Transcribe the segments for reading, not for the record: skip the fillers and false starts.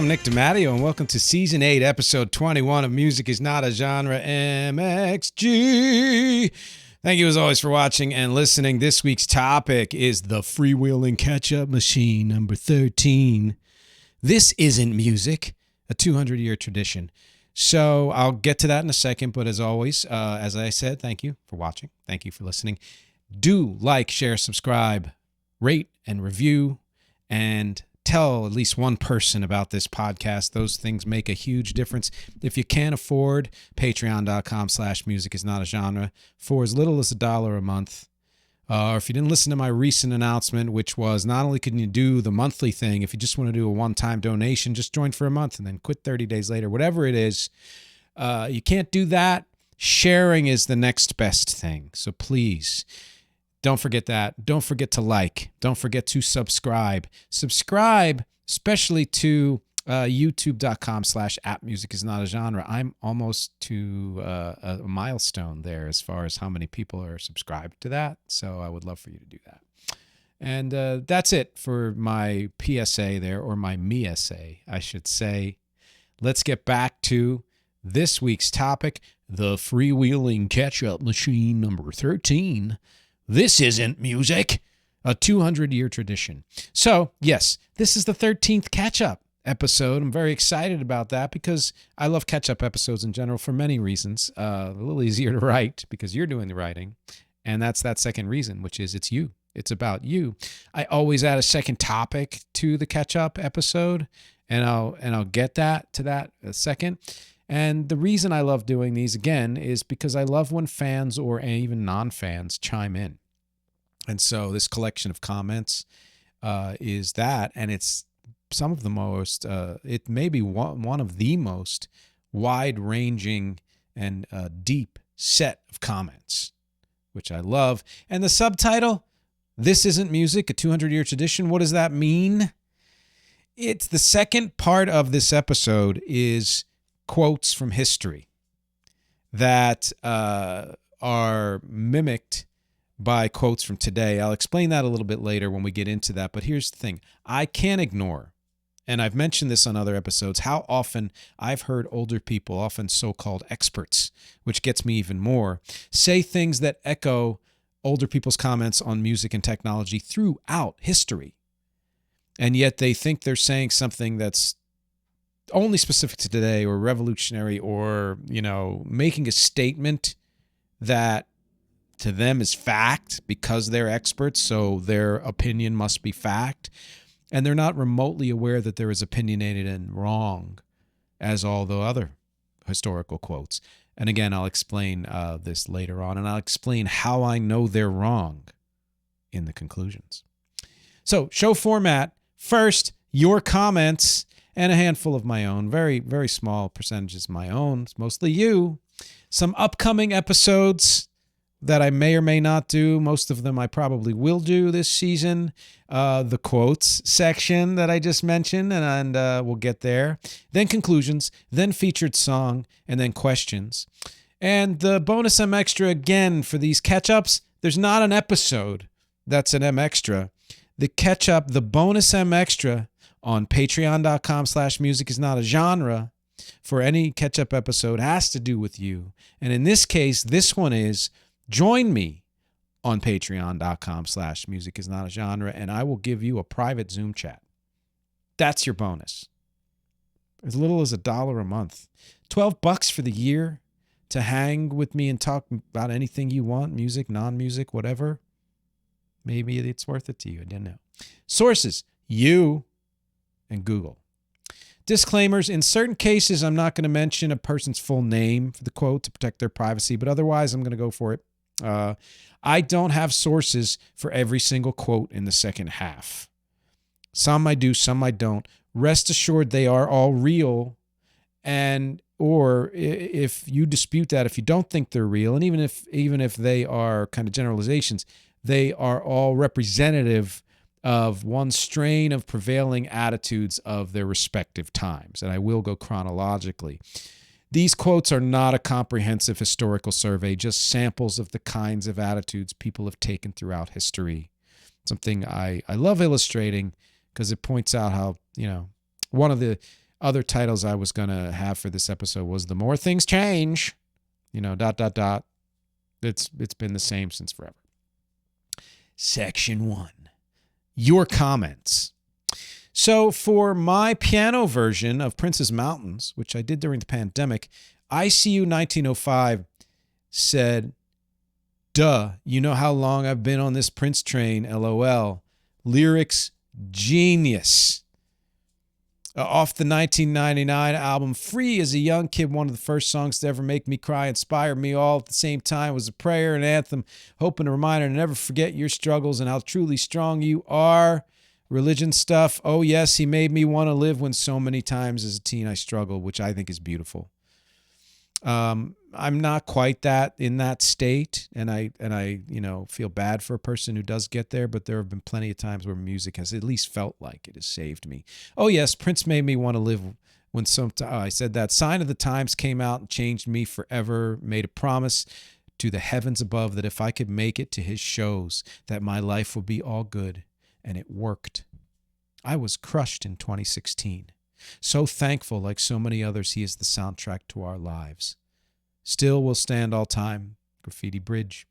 Nick DiMatteo, and welcome to Season 8, Episode 21 of Music is Not a Genre, MxG. Thank you, as always, for watching and listening. This week's topic is the freewheeling catch-up machine, number 13. This isn't music, a 200-year tradition. So I'll get to that in a second, but as always, as I said, thank you for watching. Thank you for listening. Do like, share, subscribe, rate, and review, and tell at least one person about this podcast. Those things make a huge difference. If you can't afford, patreon.com/musicisnotagenre for as little as $1 a month. Or if you didn't listen to my recent announcement, which was not only can you do the monthly thing, if you just want to do a one-time donation, just join for a month and then quit 30 days later, whatever it is. You can't do that. Sharing is the next best thing. So please, don't forget that. Don't forget to like. Don't forget to subscribe. Subscribe, especially to youtube.com/appmusicisnotagenre. I'm almost to a milestone there as far as how many people are subscribed to that. So I would love for you to do that. And that's it for my PSA there, or my me-SA, I should say. Let's get back to this week's topic, the freewheeling catch-up machine number 13. This isn't music, a 200-year tradition. So, yes, this is the 13th catch-up episode. I'm very excited about that because I love catch-up episodes in general for many reasons. A little easier to write because you're doing the writing, and that's that second reason, which is it's you. It's about you. I always add a second topic to the catch-up episode, and I'll get to that a second. And the reason I love doing these, again, is because I love when fans or even non-fans chime in. And so this collection of comments is that, and it's some of the most, it may be one of the most wide-ranging and deep set of comments, which I love. And the subtitle, This Isn't Music, a 200-year tradition. What does that mean? It's the second part of this episode is quotes from history that are mimicked by quotes from today. I'll explain that a little bit later when we get into that. But here's the thing. I can't ignore, and I've mentioned this on other episodes, how often I've heard older people, often so-called experts, which gets me even more, say things that echo older people's comments on music and technology throughout history. And yet they think they're saying something that's only specific to today or revolutionary or, making a statement that to them is fact because they're experts, so their opinion must be fact. And they're not remotely aware that they're as opinionated and wrong as all the other historical quotes. And again, I'll explain this later on, and I'll explain how I know they're wrong in the conclusions. So, show format. First, your comments and a handful of my own. Very, very small percentages of my own. It's mostly you. Some upcoming episodes that I may or may not do. Most of them I probably will do this season. The quotes section that I just mentioned, and we'll get there. Then conclusions, then featured song, and then questions. And the bonus M Extra, again, for these catch-ups, there's not an episode that's an M Extra. The catch-up, the bonus M Extra on patreon.com/musicisnotagenre for any catch-up episode has to do with you. And in this case, this one is join me on patreon.com/musicisnotagenre, and I will give you a private Zoom chat. That's your bonus. As little as $1 a month. $12 for the year to hang with me and talk about anything you want, music, non-music, whatever. Maybe it's worth it to you. I don't know. Sources, you and Google. Disclaimers, in certain cases, I'm not going to mention a person's full name for the quote to protect their privacy, but otherwise I'm going to go for it. I don't have sources for every single quote in the second half. Some I do, some I don't. Rest assured they are all real, or if you dispute that, if you don't think they're real, and even if they are kind of generalizations, they are all representative of one strain of prevailing attitudes of their respective times. And I will go chronologically. These quotes are not a comprehensive historical survey, just samples of the kinds of attitudes people have taken throughout history. Something I love illustrating because it points out how, one of the other titles I was going to have for this episode was The More Things Change, dot, dot, dot. It's been the same since forever. Section 1. Your comments. So for my piano version of Prince's Mountains, which I did during the pandemic, ICU 1905 said, duh, you know how long I've been on this Prince train, LOL. Lyrics genius. Off the 1999 album Free, as a young kid, one of the first songs to ever make me cry, inspire me all at the same time, was a prayer and anthem, hope and a reminder to never forget your struggles and how truly strong you are. Religion stuff. Oh, yes, he made me want to live when so many times as a teen I struggled, which I think is beautiful. I'm not quite in that state, and I feel bad for a person who does get there, but there have been plenty of times where music has at least felt like it has saved me. Oh, yes, Prince made me want to live when I said that. Sign of the Times came out and changed me forever, made a promise to the heavens above that if I could make it to his shows, that my life would be all good. And it worked. I was crushed in 2016. So thankful, like so many others, he is the soundtrack to our lives. Still will stand all time. Graffiti Bridge.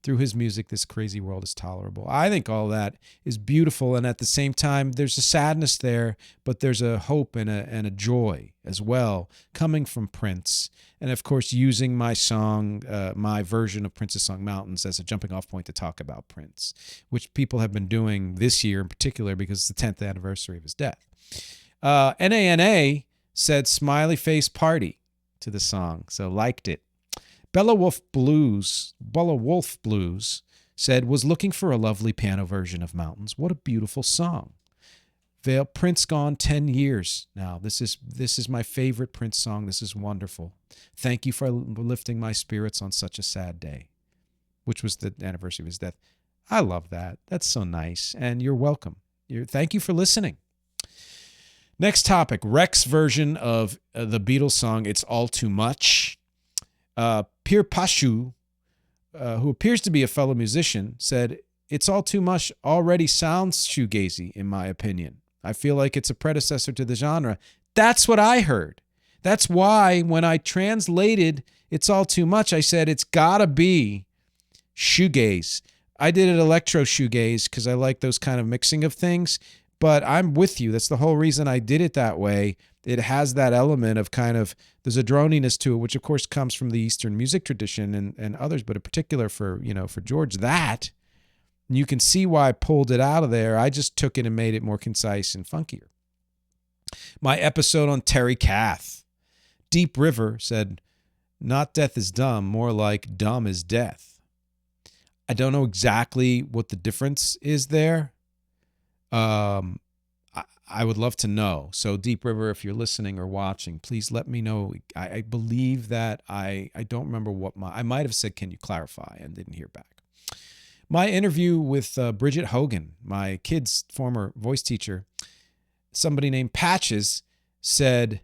Through his music, this crazy world is tolerable. I think all that is beautiful, and at the same time, there's a sadness there, but there's a hope and a joy as well coming from Prince. And of course, using my song, my version of Prince's song Mountains, as a jumping off point to talk about Prince, which people have been doing this year in particular because it's the 10th anniversary of his death. NANA said smiley face party to the song, so liked it. Bella Wolf Blues said, was looking for a lovely piano version of Mountains. What a beautiful song. Vale, Prince gone 10 years now. This is my favorite Prince song. This is wonderful. Thank you for lifting my spirits on such a sad day, which was the anniversary of his death. I love that. That's so nice. And you're welcome. Thank you for listening. Next topic, Rex version of the Beatles song, It's All Too Much. Pierre Pashu, who appears to be a fellow musician, said, It's All Too Much already sounds shoegazy, in my opinion. I feel like it's a predecessor to the genre. That's what I heard. That's why when I translated It's All Too Much, I said it's gotta be shoegaze. I did it electro shoegaze because I like those kind of mixing of things, but I'm with you. That's the whole reason I did it that way. It has that element of kind of, there's a droniness to it, which of course comes from the Eastern music tradition and others, but in particular for George, that, you can see why I pulled it out of there. I just took it and made it more concise and funkier. My episode on Terry Kath. Deep River said, not death is dumb, more like dumb is death. I don't know exactly what the difference is there. I would love to know. So Deep River, if you're listening or watching, please let me know. I believe that I don't remember I might have said, can you clarify, and didn't hear back. My interview with Bridget Hogan, my kid's former voice teacher, somebody named Patches said,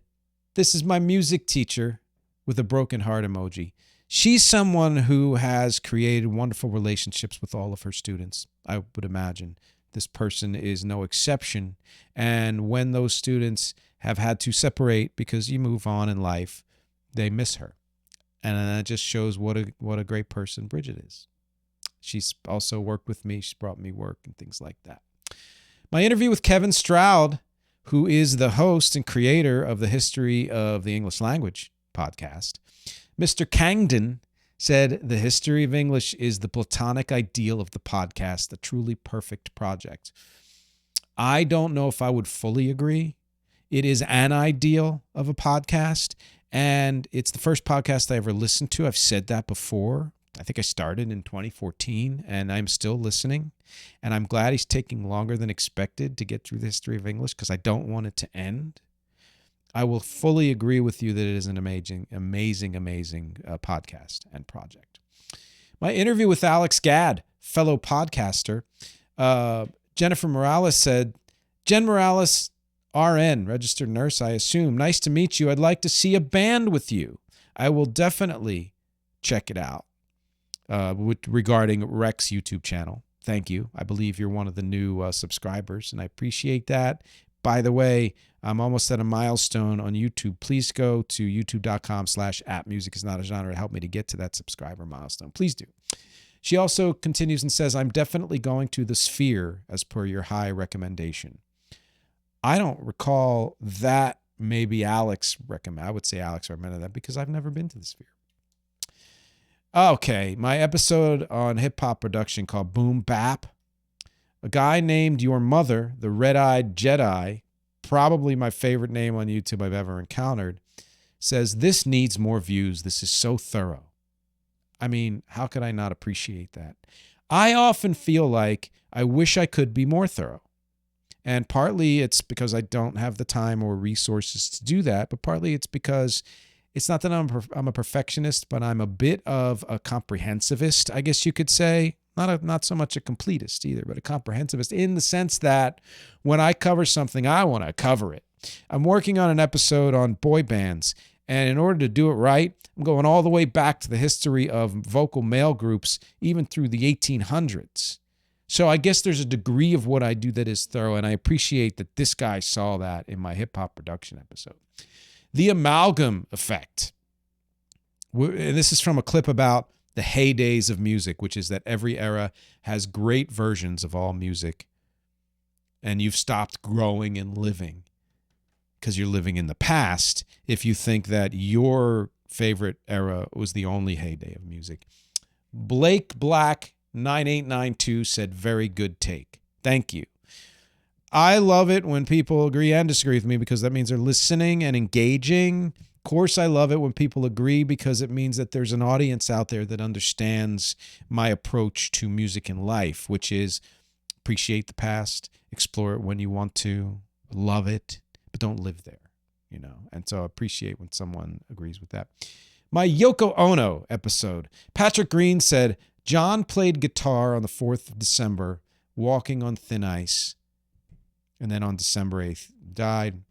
this is my music teacher with a broken heart emoji. She's someone who has created wonderful relationships with all of her students, I would imagine. This person is no exception. And when those students have had to separate because you move on in life, they miss her. And that just shows what a great person Bridget is. She's also worked with me. She's brought me work and things like that. My interview with Kevin Stroud, who is the host and creator of the History of the English Language podcast. Mr. Cangdon said the history of English is the platonic ideal of the podcast, the truly perfect project. I don't know if I would fully agree. It is an ideal of a podcast, and it's the first podcast I ever listened to. I've said that before. I think I started in 2014, and I'm still listening, and I'm glad he's taking longer than expected to get through the history of English because I don't want it to end. I will fully agree with you that it is an amazing podcast and project. My interview with Alex Gadd, fellow podcaster, Jennifer Morales said, Jen Morales, RN, registered nurse, I assume. Nice to meet you. I'd like to see a band with you. I will definitely check it out regarding Rex YouTube channel. Thank you. I believe you're one of the new subscribers, and I appreciate that. By the way, I'm almost at a milestone on YouTube. Please go to youtube.com/@musicisnotagenre to help me to get to that subscriber milestone. Please do. She also continues and says, I'm definitely going to the Sphere as per your high recommendation. I don't recall that. Maybe Alex recommended. I would say Alex recommended that because I've never been to the Sphere. Okay, my episode on hip-hop production called Boom Bap. A guy named Your Mother, the Red-Eyed Jedi, probably my favorite name on YouTube I've ever encountered, says, this needs more views. This is so thorough. I mean, how could I not appreciate that? I often feel like I wish I could be more thorough. And partly it's because I don't have the time or resources to do that, but partly it's because it's not that I'm a perfectionist, but I'm a bit of a comprehensivist, I guess you could say. Not so much a completist either, but a comprehensivist in the sense that when I cover something, I want to cover it. I'm working on an episode on boy bands, and in order to do it right, I'm going all the way back to the history of vocal male groups, even through the 1800s. So I guess there's a degree of what I do that is thorough, and I appreciate that this guy saw that in my hip-hop production episode. The amalgam effect. And this is from a clip about the heydays of music, which is that every era has great versions of all music, and you've stopped growing and living because you're living in the past if you think that your favorite era was the only heyday of music. Blake Black 9892 said, very good take. Thank you. I love it when people agree and disagree with me because that means they're listening and engaging. Of course, I love it when people agree because it means that there's an audience out there that understands my approach to music and life, which is appreciate the past, explore it when you want to, love it, but don't live there, you know. And so I appreciate when someone agrees with that. My Yoko Ono episode. Patrick Green said, John played guitar on the 4th of December, walking on thin ice, and then on December 8th died.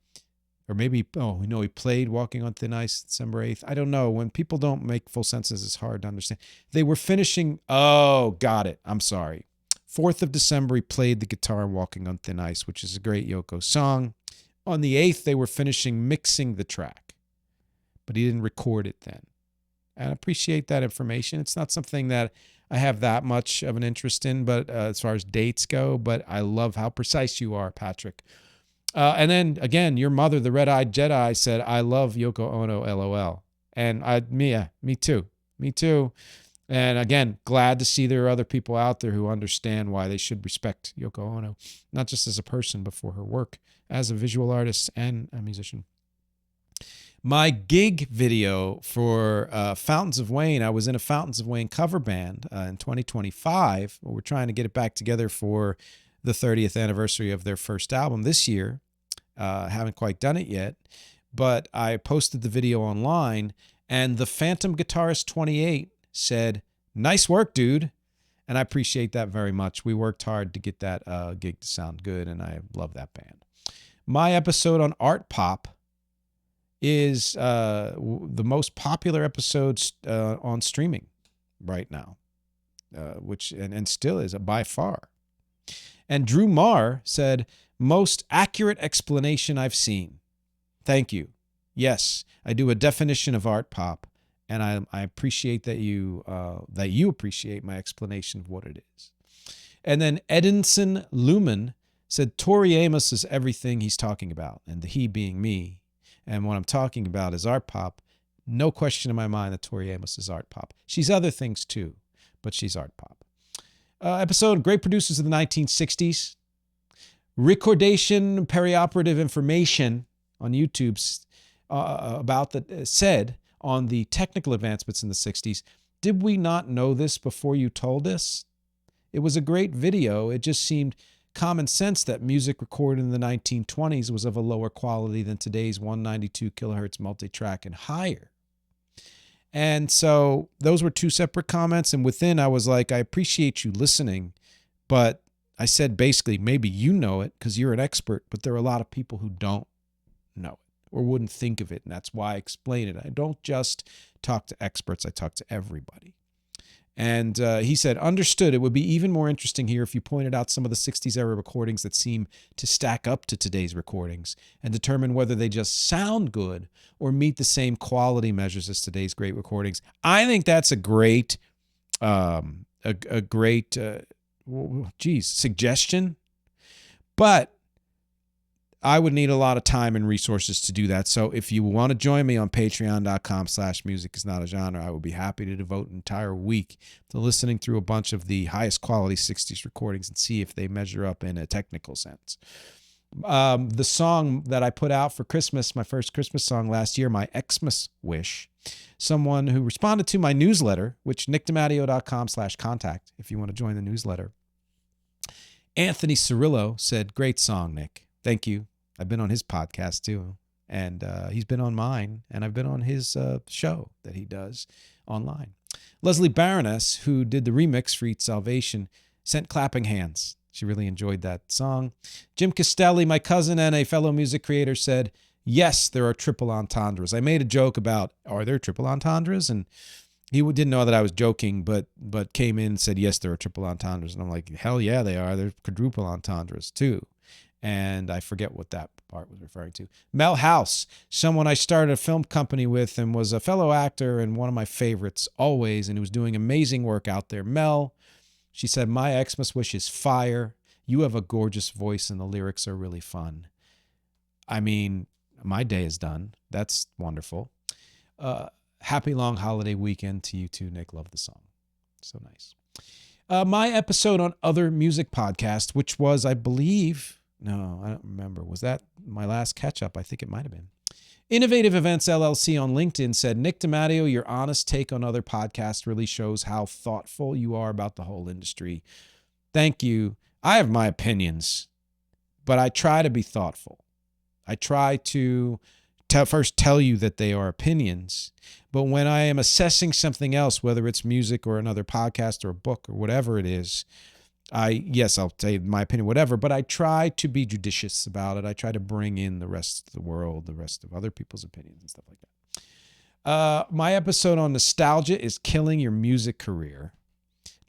Or maybe, he played Walking on Thin Ice December 8th. I don't know. When people don't make full sentences, it's hard to understand. They were finishing, got it. I'm sorry. 4th of December, he played the guitar in Walking on Thin Ice, which is a great Yoko song. On the 8th, they were finishing mixing the track, but he didn't record it then. And I appreciate that information. It's not something that I have that much of an interest in, but as far as dates go, but I love how precise you are, Patrick. And then, again, your mother, the Red-Eyed Jedi, said, I love Yoko Ono, LOL. And me too. Me too. And again, glad to see there are other people out there who understand why they should respect Yoko Ono, not just as a person, but for her work as a visual artist and a musician. My gig video for Fountains of Wayne, I was in a Fountains of Wayne cover band in 2025. We're trying to get it back together for the 30th anniversary of their first album this year. Haven't quite done it yet, but I posted the video online, and the Phantom Guitarist 28 said, nice work, dude. And I appreciate that very much. We worked hard to get that gig to sound good, and I love that band. My episode on art pop is the most popular episodes on streaming right now, which and still is by far. And Drew Marr said, most accurate explanation I've seen. Thank you. Yes, I do a definition of art pop, and I appreciate that you appreciate my explanation of what it is. And then Edinson Lumen said, Tori Amos is everything he's talking about, and the he being me. And what I'm talking about is art pop. No question in my mind that Tori Amos is art pop. She's other things too, but she's art pop. Episode, Great Producers of the 1960s. Recordation perioperative information on YouTube about that said on the technical advancements in the 60s. Did we not know this before you told us? It was a great video. It just seemed common sense that music recorded in the 1920s was of a lower quality than today's 192 kilohertz multi-track and higher. And so those were two separate comments. And within, I was like, I appreciate you listening, but I said basically, maybe you know it because you're an expert, but there are a lot of people who don't know it or wouldn't think of it. And that's why I explain it. I don't just talk to experts. I talk to everybody. And he said, understood. It would be even more interesting here if you pointed out some of the 60s era recordings that seem to stack up to today's recordings and determine whether they just sound good or meet the same quality measures as today's great recordings. I think that's a great, suggestion. But I would need a lot of time and resources to do that. So if you want to join me on patreon.com/musicisnotagenre, I would be happy to devote an entire week to listening through a bunch of the highest quality 60s recordings and see if they measure up in a technical sense. The song that I put out for Christmas, my first Christmas song last year, my Xmas Wish, someone who responded to my newsletter, which nickdamadio.com/contact, if you want to join the newsletter. Anthony Cirillo said, great song, Nick. Thank you. I've been on his podcast too, and he's been on mine, and I've been on his show that he does online. Leslie Baroness, who did the remix for Eat Salvation, sent clapping hands. She really enjoyed that song. Jim Castelli, my cousin and a fellow music creator, said, yes, there are triple entendres. I made a joke about, are there triple entendres? And he didn't know that I was joking, but came in and said, yes, there are triple entendres. And I'm like, hell yeah, they are. There's quadruple entendres too. And I forget what that part was referring to. Mel House, someone I started a film company with and was a fellow actor and one of my favorites always, and he was doing amazing work out there. Mel, she said, my Xmas Wish is fire. You have a gorgeous voice and the lyrics are really fun. I mean, my day is done. That's wonderful. Happy long holiday weekend to you too, Nick. Love the song. So nice. My episode on Other Music Podcast, which was, I believe... No, I don't remember. Was that my last catch-up? I think it might have been. Innovative Events LLC on LinkedIn said, Nick DiMatteo, your honest take on other podcasts really shows how thoughtful you are about the whole industry. Thank you. I have my opinions, but I try to be thoughtful. I try to first tell you that they are opinions, but when I am assessing something else, whether it's music or another podcast or a book or whatever it is, I'll say my opinion, whatever, but I try to be judicious about it. I try to bring in the rest of the world, the rest of other people's opinions and stuff like that. My episode on nostalgia is killing your music career.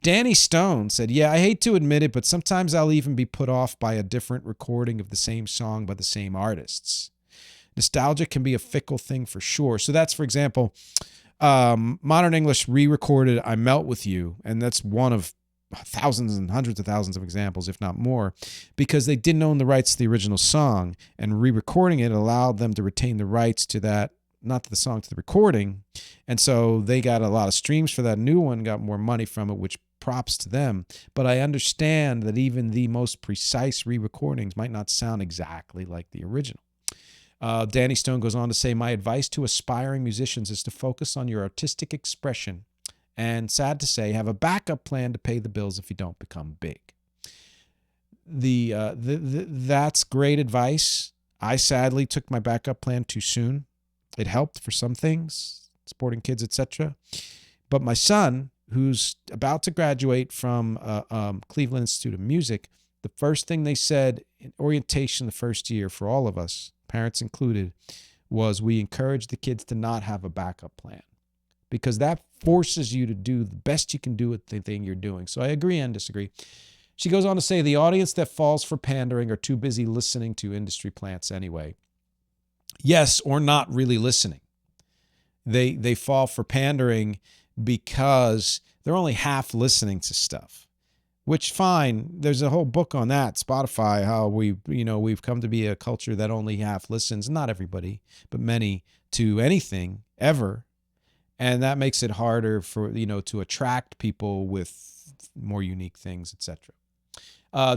Danny Stone said, yeah, I hate to admit it, but sometimes I'll even be put off by a different recording of the same song by the same artists. Nostalgia can be a fickle thing for sure. So that's, for example, Modern English re-recorded I Melt With You, and that's one of thousands and hundreds of thousands of examples, if not more, because they didn't own the rights to the original song, and re-recording it allowed them to retain the rights to that, not to the song, to the recording. And so they got a lot of streams for that new one, got more money from it, which props to them. But I understand that even the most precise re-recordings might not sound exactly like the original. Danny Stone goes on to say, my advice to aspiring musicians is to focus on your artistic expression and, sad to say, have a backup plan to pay the bills if you don't become big. That's great advice. I sadly took my backup plan too soon. It helped for some things, supporting kids, etc. But my son, who's about to graduate from Cleveland Institute of Music, the first thing they said in orientation the first year for all of us, parents included, was we encourage the kids to not have a backup plan, because that forces you to do the best you can do with the thing you're doing. So I agree and disagree. She goes on to say, the audience that falls for pandering are too busy listening to industry plants anyway. Yes, or not really listening. They fall for pandering because they're only half listening to stuff, which fine. There's a whole book on that, Spotify, how we've come to be a culture that only half listens, not everybody, but many, to anything ever. And that makes it harder for, to attract people with more unique things, etc.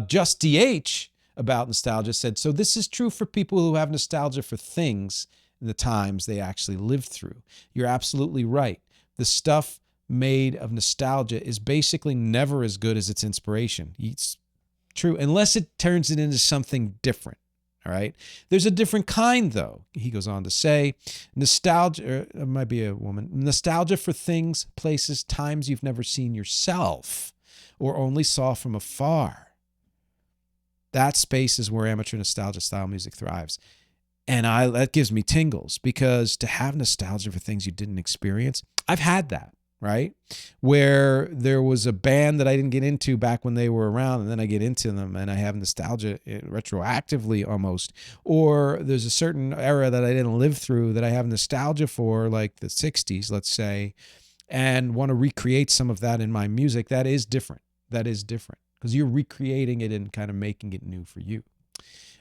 Just DH about nostalgia said, so this is true for people who have nostalgia for things in the times they actually lived through. You're absolutely right. The stuff made of nostalgia is basically never as good as its inspiration. It's true, unless it turns it into something different. All right. There's a different kind, though. He goes on to say, nostalgia, it might be a woman, nostalgia for things, places, times you've never seen yourself or only saw from afar. That space is where amateur nostalgia style music thrives. And that gives me tingles, because to have nostalgia for things you didn't experience, I've had that, right? Where there was a band that I didn't get into back when they were around, and then I get into them and I have nostalgia retroactively almost. Or there's a certain era that I didn't live through that I have nostalgia for, like the 60s, let's say, and want to recreate some of that in my music. That is different. That is different because you're recreating it and kind of making it new for you.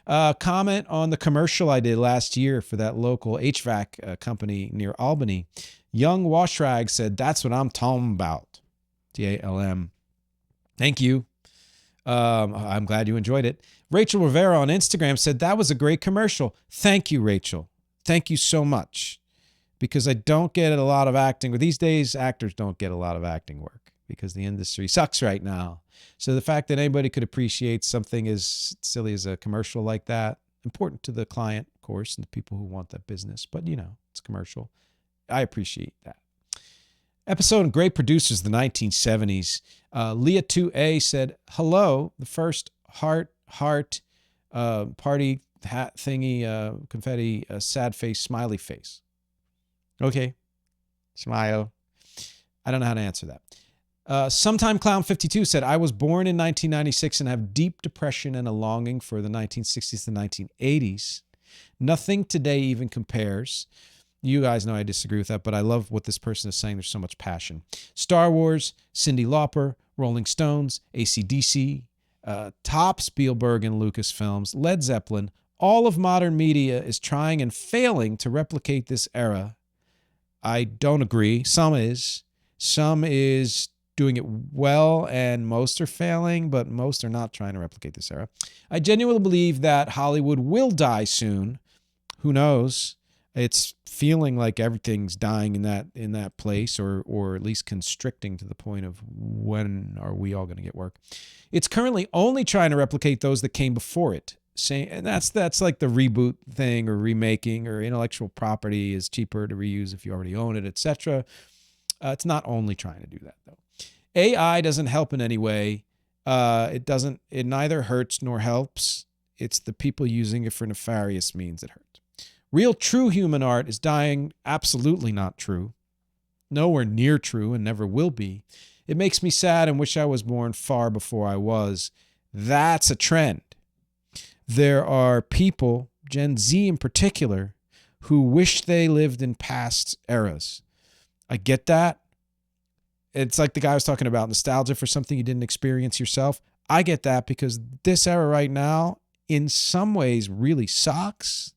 Comment on the commercial I did last year for that local HVAC company near Albany. Young Washrag said, "That's what I'm talking about." TALM. Thank you. I'm glad you enjoyed it. Rachel Rivera on Instagram said, "That was a great commercial." Thank you, Rachel. Thank you so much. Because I don't get a lot of acting. These days, actors don't get a lot of acting work because the industry sucks right now. So the fact that anybody could appreciate something as silly as a commercial like that, important to the client, of course, and the people who want that business. But, it's commercial. I appreciate that. Episode of Great Producers, the 1970s. Leah 2A said, "Hello, the first heart party hat thingy, confetti, sad face, smiley face." Okay. Smile. I don't know how to answer that. Sometime Clown 52 said, "I was born in 1996 and have deep depression and a longing for the 1960s to 1980s. Nothing today even compares." You guys know I disagree with that, but I love what this person is saying. There's so much passion. Star Wars, Cyndi Lauper, Rolling Stones, AC/DC, top Spielberg and Lucasfilms, Led Zeppelin. All of modern media is trying and failing to replicate this era. I don't agree. Some is doing it well, and most are failing, but most are not trying to replicate this era. I genuinely believe that Hollywood will die soon. Who knows? It's feeling like everything's dying in that place, or at least constricting to the point of when are we all going to get work. It's currently only trying to replicate those that came before it. And that's like the reboot thing or remaking, or intellectual property is cheaper to reuse if you already own it, etc. It's not only trying to do that, though. AI doesn't help in any way. It neither hurts nor helps. It's the people using it for nefarious means that hurt. Real true human art is dying. Absolutely not true. Nowhere near true, and never will be. It makes me sad and wish I was born far before I was. That's a trend. There are people, Gen Z in particular, who wish they lived in past eras. I get that. It's like the guy was talking about nostalgia for something you didn't experience yourself. I get that because this era right now, in some ways, really sucks.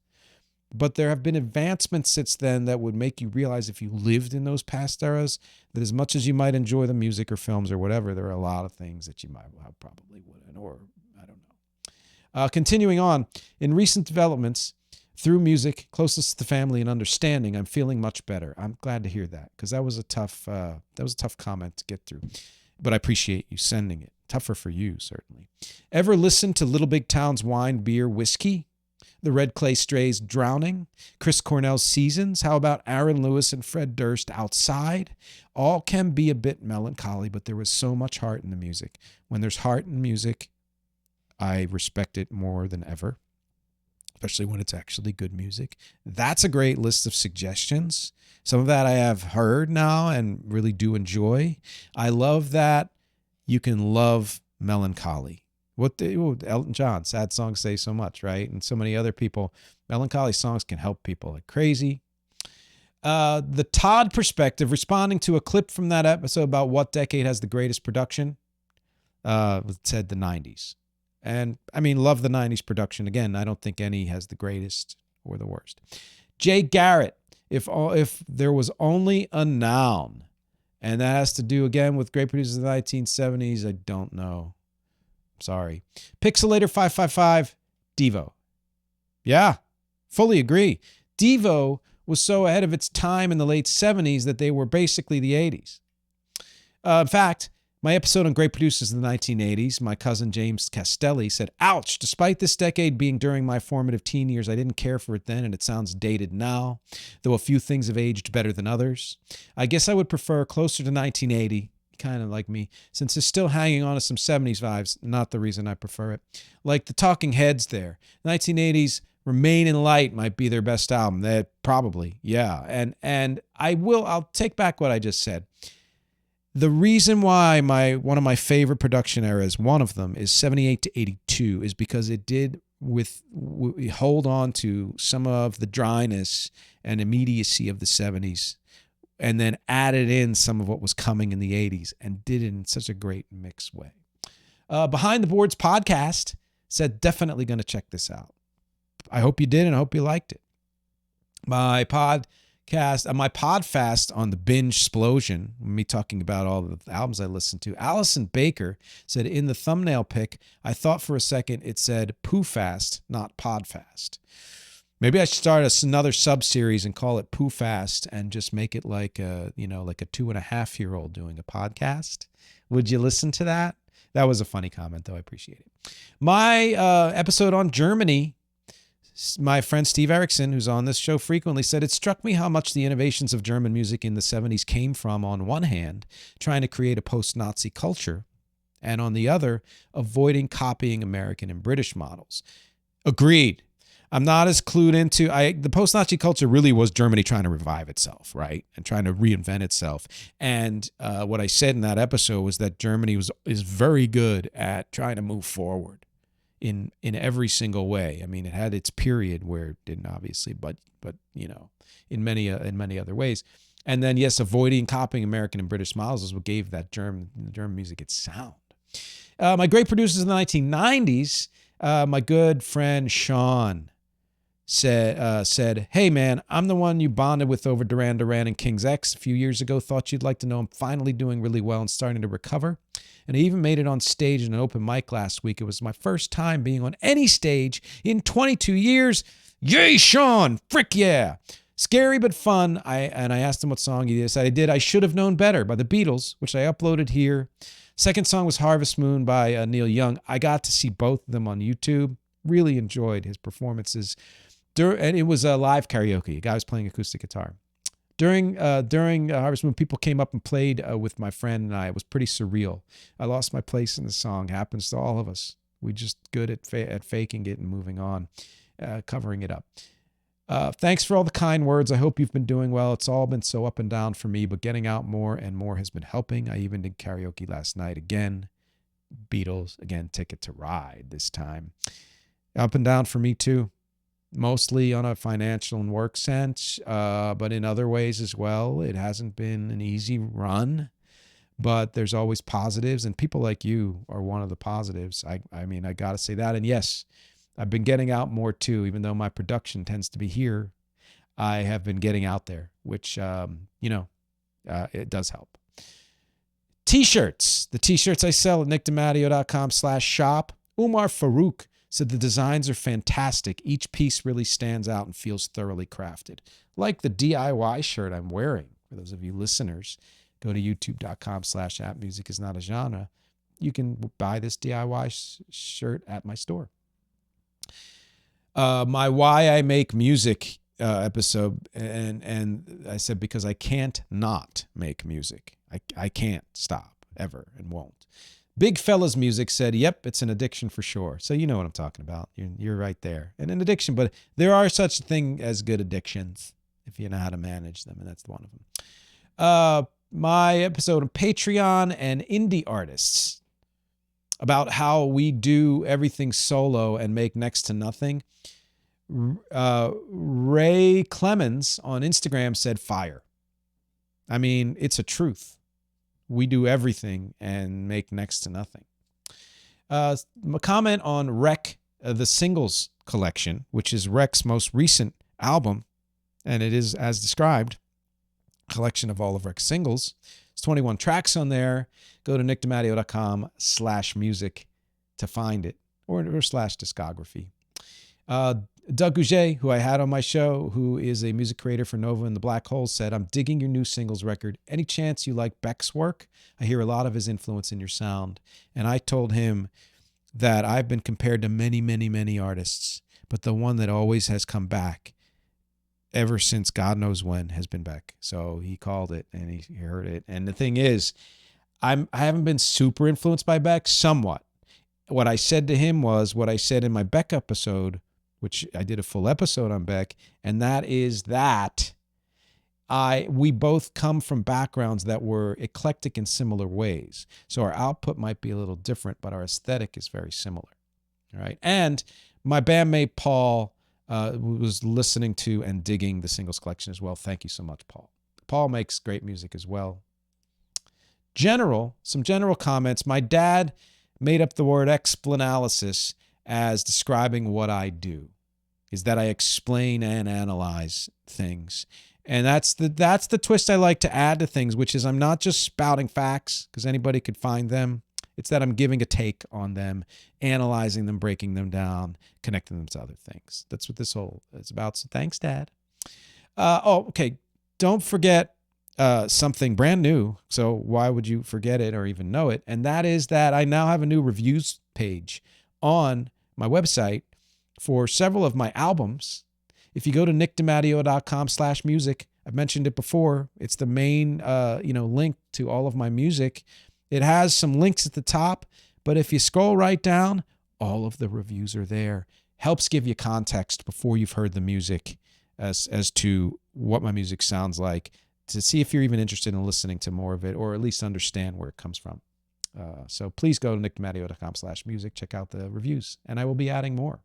But there have been advancements since then that would make you realize, if you lived in those past eras, that as much as you might enjoy the music or films or whatever, there are a lot of things that you might probably wouldn't, or I don't know. Continuing on, in recent developments, through music, closeness to the family, and understanding, I'm feeling much better. I'm glad to hear that, because that was a tough comment to get through. But I appreciate you sending it. Tougher for you, certainly. Ever listen to Little Big Town's Wine, Beer, Whiskey? The Red Clay Strays, Drowning? Chris Cornell's Seasons? How about Aaron Lewis and Fred Durst, Outside? All can be a bit melancholy, but there was so much heart in the music. When there's heart in music, I respect it more than ever, especially when it's actually good music. That's a great list of suggestions. Some of that I have heard now and really do enjoy. I love that you can love melancholy. Elton John, sad songs say so much, right? And so many other people, melancholy songs can help people like crazy. The Todd perspective, responding to a clip from that episode about what decade has the greatest production, said the 90s. And I mean, love the 90s production. Again, I don't think any has the greatest or the worst. Jay Garrett, if there was only a noun, and that has to do again with great producers of the 1970s, I don't know. Sorry. Pixelator 555, Devo. Yeah, fully agree. Devo was so ahead of its time in the late 70s that they were basically the 80s. In fact, my episode on great producers in the 1980s, my cousin James Castelli said, "Ouch, despite this decade being during my formative teen years, I didn't care for it then, and it sounds dated now, though a few things have aged better than others. I guess I would prefer closer to 1980, kind of like me, since it's still hanging on to some 70s vibes, not the reason I prefer it. Like the Talking Heads there. 1980s, Remain in Light might be their best album. That probably, yeah. And I'll take back what I just said. The reason why one of my favorite production eras, one of them, is 78 to 82, is because it did hold on to some of the dryness and immediacy of the 70s, and then added in some of what was coming in the 80s, and did it in such a great mixed way. Behind the Boards podcast said, definitely going to check this out. I hope you did, and I hope you liked it. My podcast, my podfast on the binge explosion, me talking about all the albums I listened to. Allison Baker said, in the thumbnail pic, I thought for a second it said Poo Fast, not Podfast. Maybe I should start another sub-series and call it Poo Fast and just make it like a 2.5-year-old doing a podcast. Would you listen to that? That was a funny comment, though. I appreciate it. My episode on Germany, my friend Steve Erickson, who's on this show frequently, said, it struck me how much the innovations of German music in the 70s came from, on one hand, trying to create a post-Nazi culture, and on the other, avoiding copying American and British models. Agreed. I'm not as clued into the post-Nazi culture really was Germany trying to revive itself, right? And trying to reinvent itself. And what I said in that episode was that Germany is very good at trying to move forward in every single way. I mean, it had its period where it didn't, obviously, but in many other ways. And then, yes, avoiding copying American and British models is what gave that German music its sound. My great producers in the 1990s, my good friend Sean said, hey man, I'm the one you bonded with over Duran Duran and King's X a few years ago. Thought you'd like to know I'm finally doing really well and starting to recover. And I even made it on stage in an open mic last week. It was my first time being on any stage in 22 years. Yay, Sean! Frick yeah! Scary but fun. I asked him what song he decided I did. I Should Have Known Better by the Beatles, which I uploaded here. Second song was Harvest Moon by Neil Young. I got to see both of them on YouTube. Really enjoyed his performances. And it was a live karaoke. A guy was playing acoustic guitar. During Harvest Moon, people came up and played with my friend and I. It was pretty surreal. I lost my place in the song. Happens to all of us. We're just good at faking it and moving on, covering it up. Thanks for all the kind words. I hope you've been doing well. It's all been so up and down for me, but getting out more and more has been helping. I even did karaoke last night again. Beatles, again, Ticket to Ride this time. Up and down for me too. Mostly on a financial and work sense, but in other ways as well. It hasn't been an easy run, but there's always positives, and people like you are one of the positives. I mean, I got to say that. And yes, I've been getting out more too, even though my production tends to be here. I have been getting out there, which, it does help. T-shirts. The T-shirts I sell at nickdimatteo.com/shop. Umar Farouk said the designs are fantastic. Each piece really stands out and feels thoroughly crafted. Like the DIY shirt I'm wearing. For those of you listeners, go to youtube.com/appmusicisnotagenre. You can buy this DIY shirt at my store. My Why I Make Music episode, and I said because I can't not make music. I can't stop ever and won't. Big Fella's Music said, yep, it's an addiction for sure. So you know what I'm talking about. You're right there. And an addiction, but there are such a thing as good addictions if you know how to manage them, and that's one of them. My episode on Patreon and indie artists about how we do everything solo and make next to nothing. Ray Clemens on Instagram said fire. I mean, it's a truth. We do everything and make next to nothing. A comment on Rec, the singles collection, which is Rec's most recent album, and it is, as described, a collection of all of Rec's singles. There's 21 tracks on there. Go to nickdimatteo.com/music to find it, or /discography. Doug Gouget, who I had on my show, who is a music creator for Nova and the Black Holes, said, I'm digging your new singles record. Any chance you like Beck's work? I hear a lot of his influence in your sound. And I told him that I've been compared to many, many, many artists, but the one that always has come back ever since God knows when has been Beck. So he called it and he heard it. And the thing is, I haven't been super influenced by Beck, somewhat. What I said to him was what I said in my Beck episode, which I did a full episode on Beck, and that is that we both come from backgrounds that were eclectic in similar ways. So our output might be a little different, but our aesthetic is very similar. All right. And my bandmate Paul was listening to and digging the singles collection as well. Thank you so much, Paul. Paul makes great music as well. Some general comments. My dad made up the word explanalysis as describing what I do, is that I explain and analyze things. And that's the twist I like to add to things, which is I'm not just spouting facts because anybody could find them. It's that I'm giving a take on them, analyzing them, breaking them down, connecting them to other things. That's what this whole is about. So thanks, Dad. Okay. Don't forget something brand new. So why would you forget it or even know it? And that is that I now have a new reviews page on my website for several of my albums. If you go to nickdimatteo.com/music, I've mentioned it before. It's the main, link to all of my music. It has some links at the top, but if you scroll right down, all of the reviews are there. Helps give you context before you've heard the music as to what my music sounds like, to see if you're even interested in listening to more of it, or at least understand where it comes from. So please go to nickdimatteo.com/music, check out the reviews, and I will be adding more.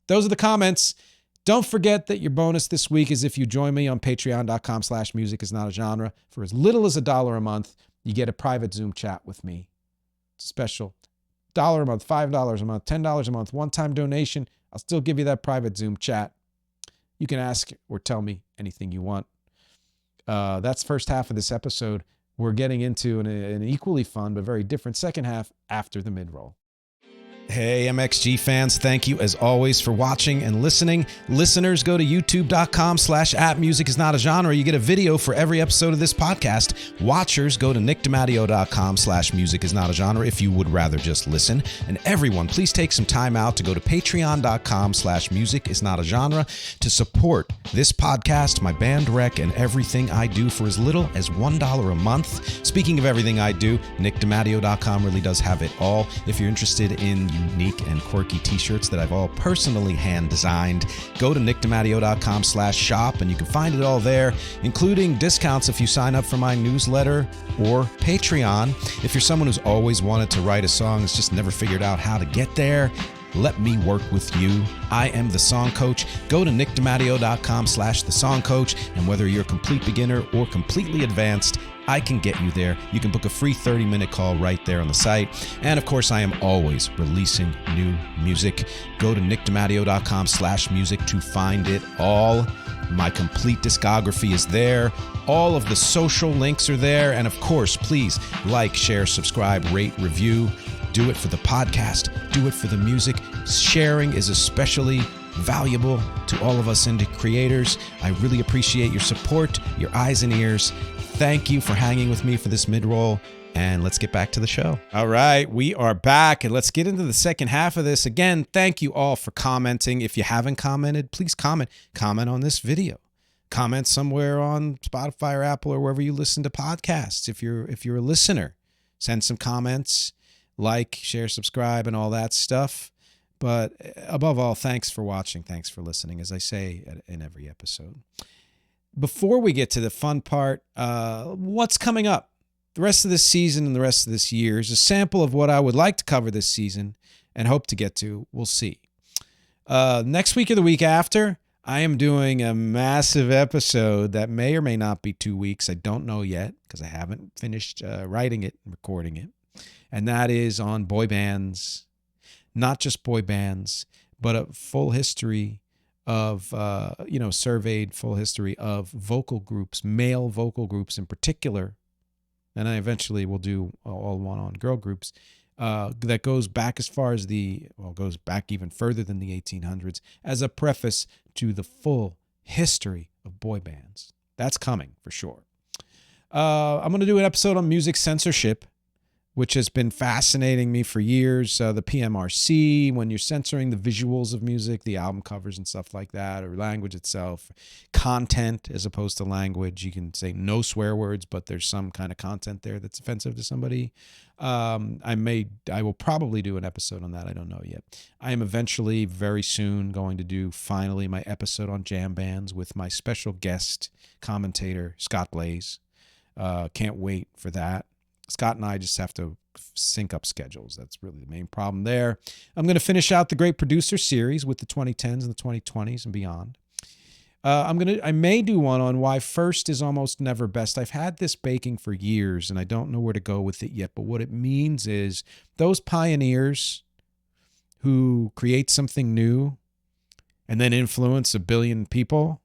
Those are the comments. Don't forget that your bonus this week is if you join me on patreon.com/music is not a genre. For as little as $1 a month, you get a private Zoom chat with me. Special. $1 a month, $5 a month, $10 a month, one-time donation. I'll still give you that private Zoom chat. You can ask or tell me anything you want. That's the first half of this episode. We're getting into an equally fun but very different second half after the mid-roll. Hey, MxG fans, thank you as always for watching and listening. Listeners, go to youtube.com/@music is not a genre. You get a video for every episode of this podcast. Watchers, go to nickdimatteo.com/music is not a genre if you would rather just listen. And everyone, please take some time out to go to patreon.com/music is not a genre to support this podcast, my band rec, and everything I do for as little as $1 a month. Speaking of everything I do, nickdimatteo.com really does have it all. If you're interested in unique and quirky t-shirts that I've all personally hand designed, go to nickdimatteo.com/shop and you can find it all there, including discounts if you sign up for my newsletter or Patreon. If you're someone who's always wanted to write a song, has just never figured out how to get there, let me work with you. I am the Song Coach. Go to nickdimatteo.com/the Song Coach, and whether you're a complete beginner or completely advanced, I can get you there. You can book a free 30-minute call right there on the site. And of course, I am always releasing new music. Go to nickdimatteo.com/music to find it all. My complete discography is there. All of the social links are there. And of course, please like, share, subscribe, rate, review. Do it for the podcast. Do it for the music. Sharing is especially valuable to all of us indie creators. I really appreciate your support, your eyes and ears. Thank you for hanging with me for this mid-roll, and let's get back to the show. All right, we are back, and let's get into the second half of this. Again, thank you all for commenting. If you haven't commented, please comment. Comment on this video. Comment somewhere on Spotify or Apple or wherever you listen to podcasts. If you're a listener, send some comments, like, share, subscribe, and all that stuff. But above all, thanks for watching. Thanks for listening, as I say in every episode. Before we get to the fun part, what's coming up? The rest of this season and the rest of this year is a sample of what I would like to cover this season and hope to get to. We'll see. Next week or the week after, I am doing a massive episode that may or may not be 2 weeks. I don't know yet because I haven't finished writing it and recording it. And that is on boy bands. Not just boy bands, but a full history of, surveyed full history of vocal groups, male vocal groups in particular. And I eventually will do all one on girl groups. That goes back as far as goes back even further than the 1800s as a preface to the full history of boy bands. That's coming for sure. I'm going to do an episode on music censorship. which has been fascinating me for years. The PMRC, when you're censoring the visuals of music, the album covers and stuff like that, or language itself, content as opposed to language. You can say no swear words, but there's some kind of content there that's offensive to somebody. I will probably do an episode on that. I don't know yet. I am eventually, very soon, going to do finally my episode on jam bands with my special guest commentator, Scott Blaze. Can't wait for that. Scott and I just have to sync up schedules. That's really the main problem there. I'm going to finish out the Great Producer series with the 2010s and the 2020s and beyond. I may do one on why first is almost never best. I've had this baking for years and I don't know where to go with it yet. But what it means is those pioneers who create something new and then influence 1 billion people,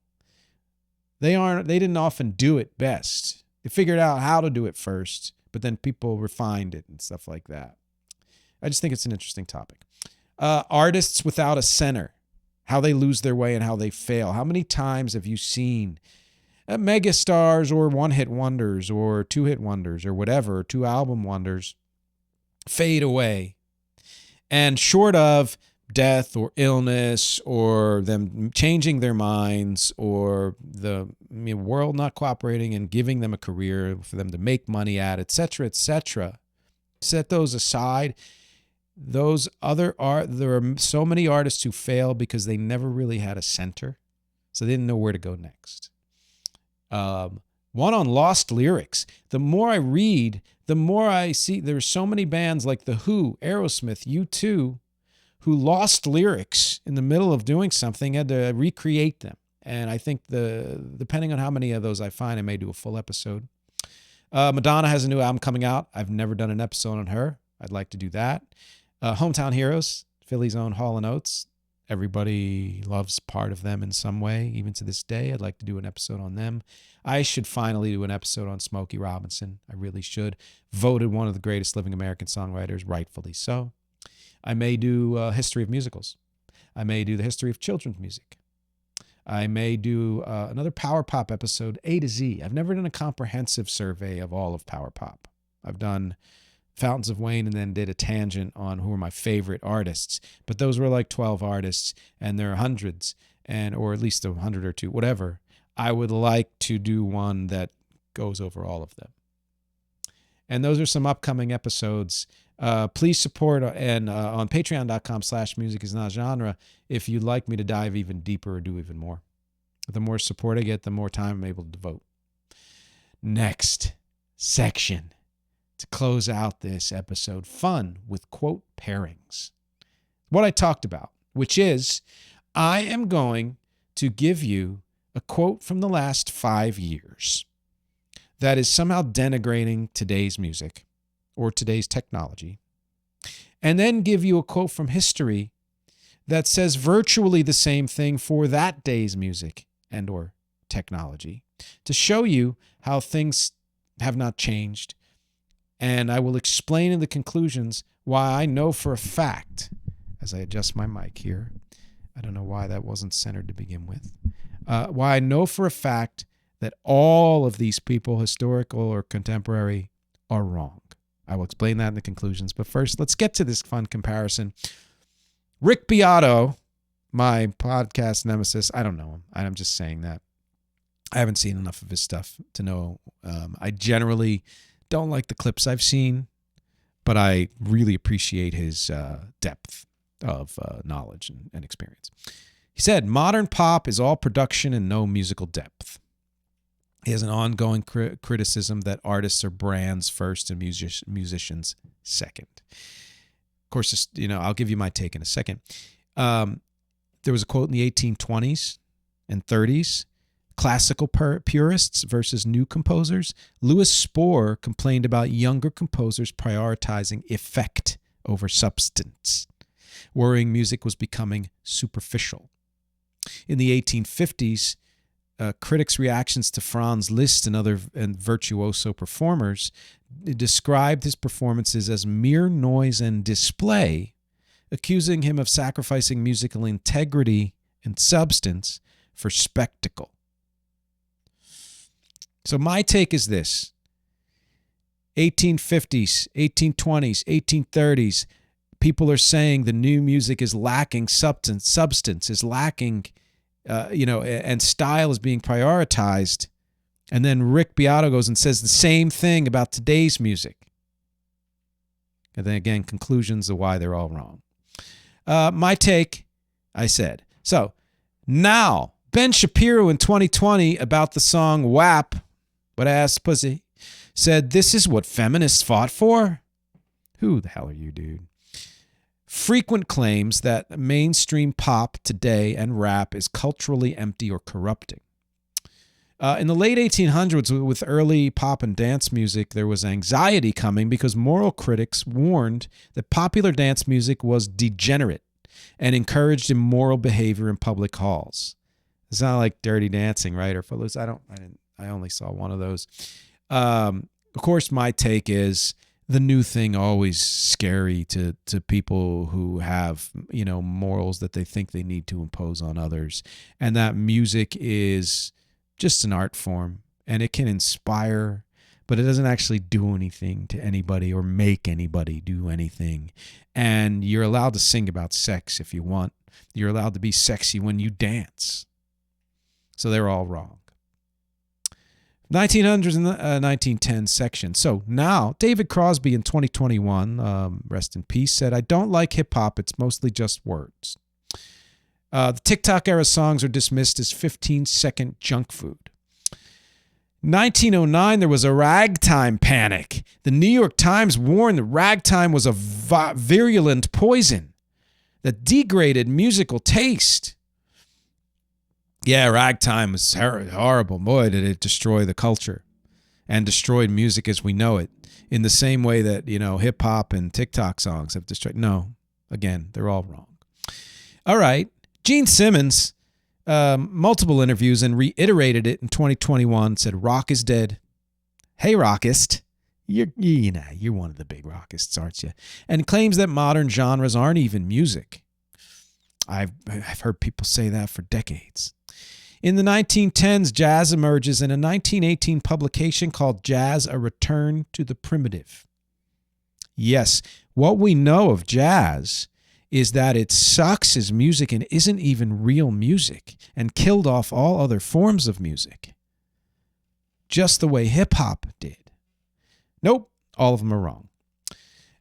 they didn't often do it best. They figured out how to do it first, but then people refined it and stuff like that. I just think it's an interesting topic. Artists without a center, how they lose their way and how they fail. How many times have you seen megastars or one-hit wonders or two-hit wonders or whatever, 2-album wonders fade away? And short of death or illness or them changing their minds or the world not cooperating and giving them a career for them to make money at, etc., etc. Set those aside. There are so many artists who fail because they never really had a center, so they didn't know where to go next. One on lost lyrics. The more I read, the more I see there's so many bands like The Who, Aerosmith, U2, who lost lyrics in the middle of doing something, had to recreate them. And I think depending on how many of those I find, I may do a full episode. Madonna has a new album coming out. I've never done an episode on her. I'd like to do that. Hometown Heroes, Philly's own Hall & Oates. Everybody loves part of them in some way, even to this day. I'd like to do an episode on them. I should finally do an episode on Smokey Robinson. I really should. Voted one of the greatest living American songwriters, rightfully so. I may do a history of musicals. I may do the history of children's music. I may do another Power Pop episode, A to Z. I've never done a comprehensive survey of all of Power Pop. I've done Fountains of Wayne and then did a tangent on who are my favorite artists. But those were like 12 artists, and there are hundreds, or at least 100 or two, whatever. I would like to do one that goes over all of them. And those are some upcoming episodes. Please support and on patreon.com/musicisnotgenre if you'd like me to dive even deeper or do even more. The more support I get, the more time I'm able to devote. Next section to close out this episode, fun with quote pairings. What I talked about, which is I am going to give you a quote from the last 5 years that is somehow denigrating today's music or today's technology, and then give you a quote from history that says virtually the same thing for that day's music and or technology to show you how things have not changed. And I will explain in the conclusions why I know for a fact, as I adjust my mic here, I don't know why that wasn't centered to begin with, why I know for a fact that all of these people, historical or contemporary, are wrong. I will explain that in the conclusions. But first, let's get to this fun comparison. Rick Beato, my podcast nemesis, I don't know him. I'm just saying that. I haven't seen enough of his stuff to know. I generally don't like the clips I've seen, but I really appreciate his depth of knowledge and experience. He said, modern pop is all production and no musical depth. He has an ongoing criticism that artists are brands first and musicians second. Of course, I'll give you my take in a second. There was a quote in the 1820s and 30s, classical purists versus new composers. Louis Spohr complained about younger composers prioritizing effect over substance, worrying music was becoming superficial. In the 1850s, critics' reactions to Franz Liszt and other virtuoso performers described his performances as mere noise and display, accusing him of sacrificing musical integrity and substance for spectacle. So my take is this. 1850s, 1820s, 1830s. People are saying the new music is lacking substance is lacking, and style is being prioritized. And then Rick Beato goes and says the same thing about today's music. And then again, conclusions of why they're all wrong. My take, I said. So now, Ben Shapiro in 2020 about the song WAP, Wet Ass Pussy, said, "This is what feminists fought for?" Who the hell are you, dude? Frequent claims that mainstream pop today and rap is culturally empty or corrupting. In the late 1800s, with early pop and dance music, there was anxiety coming because moral critics warned that popular dance music was degenerate and encouraged immoral behavior in public halls. It's not like Dirty Dancing, right? Or Footloose. I only saw one of those. Of course, my take is the new thing always scary to people who have, morals that they think they need to impose on others. And that music is just an art form, and it can inspire, but it doesn't actually do anything to anybody or make anybody do anything. And you're allowed to sing about sex if you want. You're allowed to be sexy when you dance. So they're all wrong. 1900s and 1910s section. So now, David Crosby in 2021, rest in peace, said, "I don't like hip-hop. It's mostly just words." The TikTok-era songs are dismissed as 15-second junk food. 1909, there was a ragtime panic. The New York Times warned that ragtime was a virulent poison that degraded musical taste. Yeah, ragtime was horrible. Boy, did it destroy the culture and destroyed music as we know it in the same way that, hip-hop and TikTok songs have destroyed. No, again, they're all wrong. All right. Gene Simmons, multiple interviews and reiterated it in 2021, said rock is dead. Hey, rockist. You're one of the big rockists, aren't you? And claims that modern genres aren't even music. I've heard people say that for decades. In the 1910s, jazz emerges in a 1918 publication called Jazz: A Return to the Primitive. Yes, what we know of jazz is that it sucks as music and isn't even real music and killed off all other forms of music, just the way hip-hop did. Nope, all of them are wrong.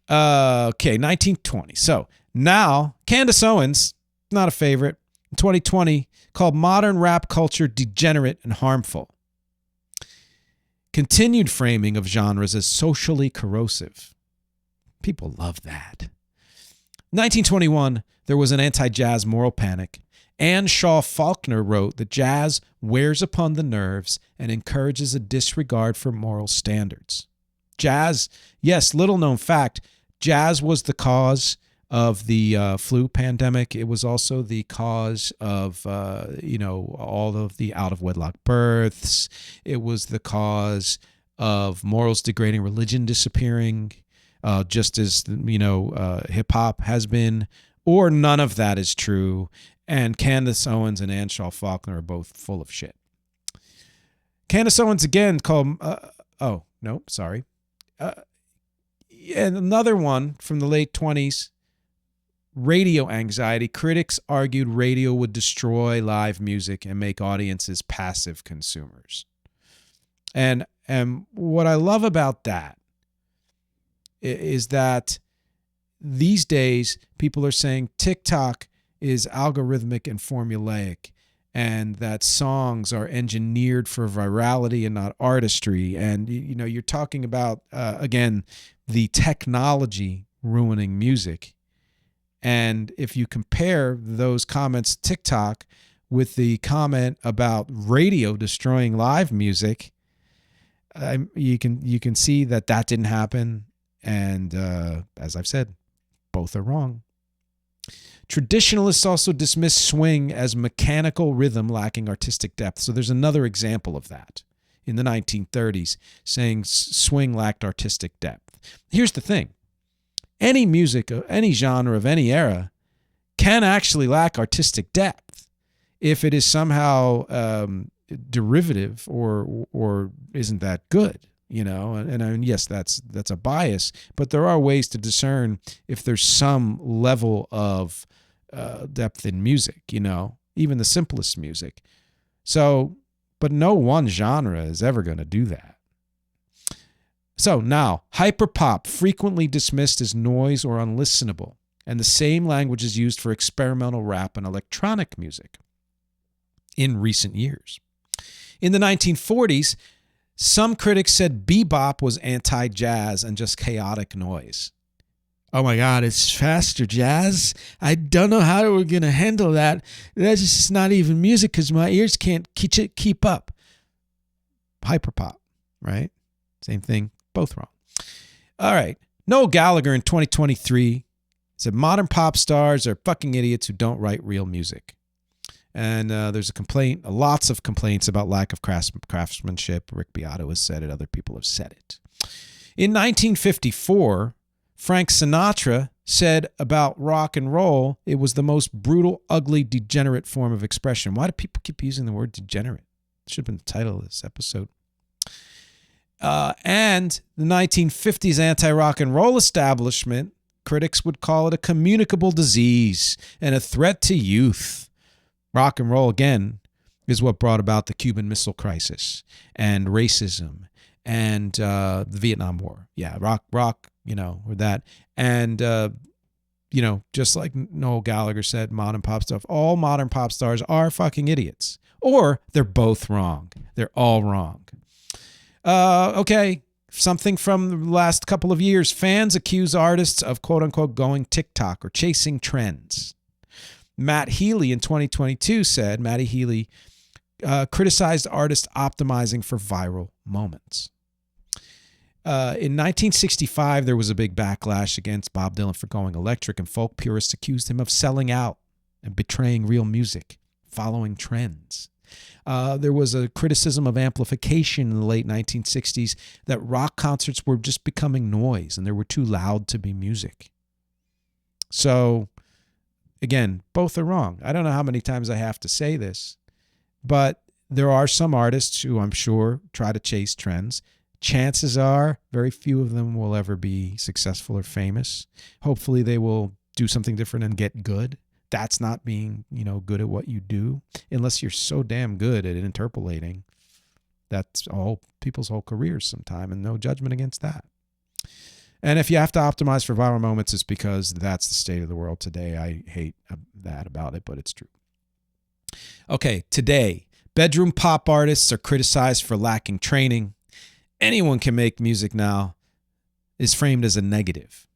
Okay, 1920. So now, Candace Owens, not a favorite, in 2020, called modern rap culture degenerate and harmful. Continued framing of genres as socially corrosive. People love that. 1921, there was an anti-jazz moral panic. Anne Shaw Faulkner wrote that jazz wears upon the nerves and encourages a disregard for moral standards. Jazz, yes, little known fact, jazz was the cause of the flu pandemic. It was also the cause of, all of the out-of-wedlock births. It was the cause of morals degrading, religion disappearing, just as, hip-hop has been, or none of that is true. And Candace Owens and Anne Shaw Faulkner are both full of shit. Candace Owens again called, and another one from the late 20s, radio anxiety. Critics argued radio would destroy live music and make audiences passive consumers. And what I love about that is that these days people are saying TikTok is algorithmic and formulaic, and that songs are engineered for virality and not artistry. And, you're talking about, again, the technology ruining music. And if you compare those comments to TikTok with the comment about radio destroying live music, you can see that didn't happen. And as I've said, both are wrong. Traditionalists also dismiss swing as mechanical rhythm lacking artistic depth. So there's another example of that in the 1930s, saying swing lacked artistic depth. Here's the thing. Any music, any genre of any era can actually lack artistic depth if it is somehow derivative or isn't that good. and yes, that's a bias, but there are ways to discern if there's some level of depth in music, even the simplest music. So, but no one genre is ever going to do that. So now, hyperpop, frequently dismissed as noise or unlistenable, and the same language is used for experimental rap and electronic music in recent years. In the 1940s, some critics said bebop was anti-jazz and just chaotic noise. Oh my God, it's faster jazz. I don't know how we're going to handle that. That's just not even music because my ears can't keep up. Hyperpop, right? Same thing, both wrong. All right. Noel Gallagher in 2023 said modern pop stars are fucking idiots who don't write real music. And there's a complaint, lots of complaints about lack of craftsmanship. Rick Beato has said it. Other people have said it. In 1954, Frank Sinatra said about rock and roll, it was the most brutal, ugly, degenerate form of expression. Why do people keep using the word degenerate? It should have been the title of this episode. And the 1950s anti-rock and roll establishment, critics would call it a communicable disease and a threat to youth. Rock and roll, again, is what brought about the Cuban Missile Crisis and racism and the Vietnam War. Yeah, rock, or that. And, just like Noel Gallagher said, modern pop stuff, all modern pop stars are fucking idiots. Or they're both wrong. They're all wrong. Okay, something from the last couple of years. Fans accuse artists of, quote-unquote, going TikTok or chasing trends. Matt Healy in 2022 said, Matty Healy criticized artists optimizing for viral moments. In 1965, there was a big backlash against Bob Dylan for going electric, and folk purists accused him of selling out and betraying real music, following trends. There was a criticism of amplification in the late 1960s that rock concerts were just becoming noise and they were too loud to be music. So, again, both are wrong. I don't know how many times I have to say this, but there are some artists who I'm sure try to chase trends. Chances are very few of them will ever be successful or famous. Hopefully they will do something different and get good. That's not being, good at what you do, unless you're so damn good at interpolating. That's all people's whole careers sometime, and no judgment against that. And if you have to optimize for viral moments, it's because that's the state of the world today. I hate that about it, but it's true. Okay, today, bedroom pop artists are criticized for lacking training. Anyone can make music now is framed as a negative.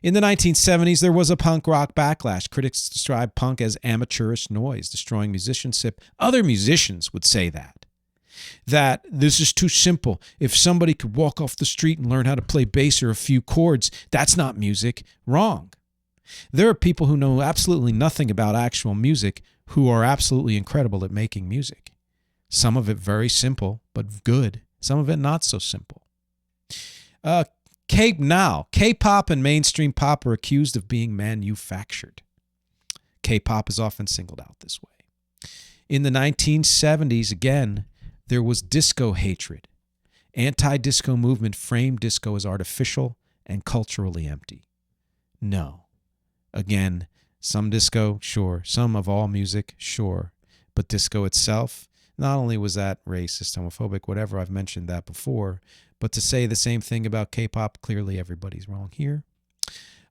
In the 1970s, there was a punk rock backlash. Critics described punk as amateurish noise, destroying musicianship. Other musicians would say that this is too simple. If somebody could walk off the street and learn how to play bass or a few chords, that's not music. Wrong. There are people who know absolutely nothing about actual music who are absolutely incredible at making music. Some of it very simple, but good. Some of it not so simple. K-pop and mainstream pop are accused of being manufactured. K-pop is often singled out this way. In the 1970s, again, there was disco hatred. Anti-disco movement framed disco as artificial and culturally empty. No. Again, some disco, sure. Some of all music, sure. But disco itself, not only was that racist, homophobic, whatever, I've mentioned that before, but to say the same thing about K-pop, clearly everybody's wrong here.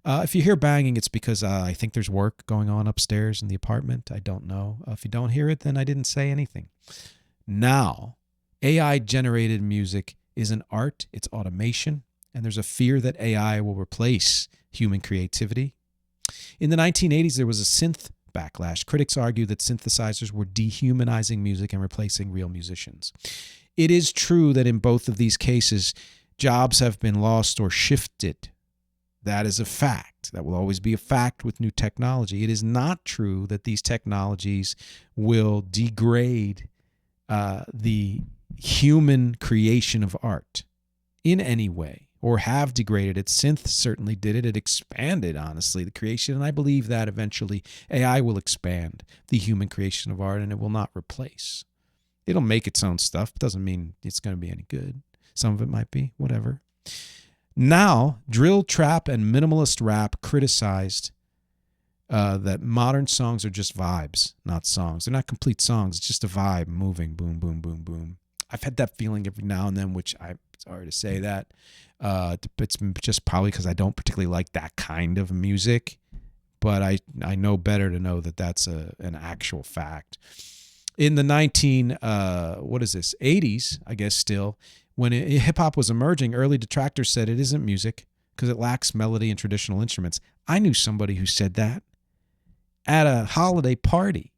If you hear banging, it's because I think there's work going on upstairs in the apartment. I don't know. If you don't hear it, then I didn't say anything. Now, AI-generated music is an art. It's automation. And there's a fear that AI will replace human creativity. In the 1980s, there was a synth backlash. Critics argued that synthesizers were dehumanizing music and replacing real musicians. It is true that in both of these cases, jobs have been lost or shifted. That is a fact. That will always be a fact with new technology. It is not true that these technologies will degrade the human creation of art in any way or have degraded it. Synth certainly did it. It expanded, honestly, the creation. And I believe that eventually AI will expand the human creation of art and it will not replace. It'll make its own stuff. It doesn't mean it's going to be any good. Some of it might be, whatever. Now, drill, trap, and minimalist rap criticized that modern songs are just vibes, not songs. They're not complete songs. It's just a vibe moving, boom, boom, boom, boom. I've had that feeling every now and then, which I'm sorry to say that. It's just probably because I don't particularly like that kind of music. But I know better to know that that's an actual fact. In the 80s, I guess still, when hip-hop was emerging, early detractors said it isn't music because it lacks melody and traditional instruments. I knew somebody who said that at a holiday party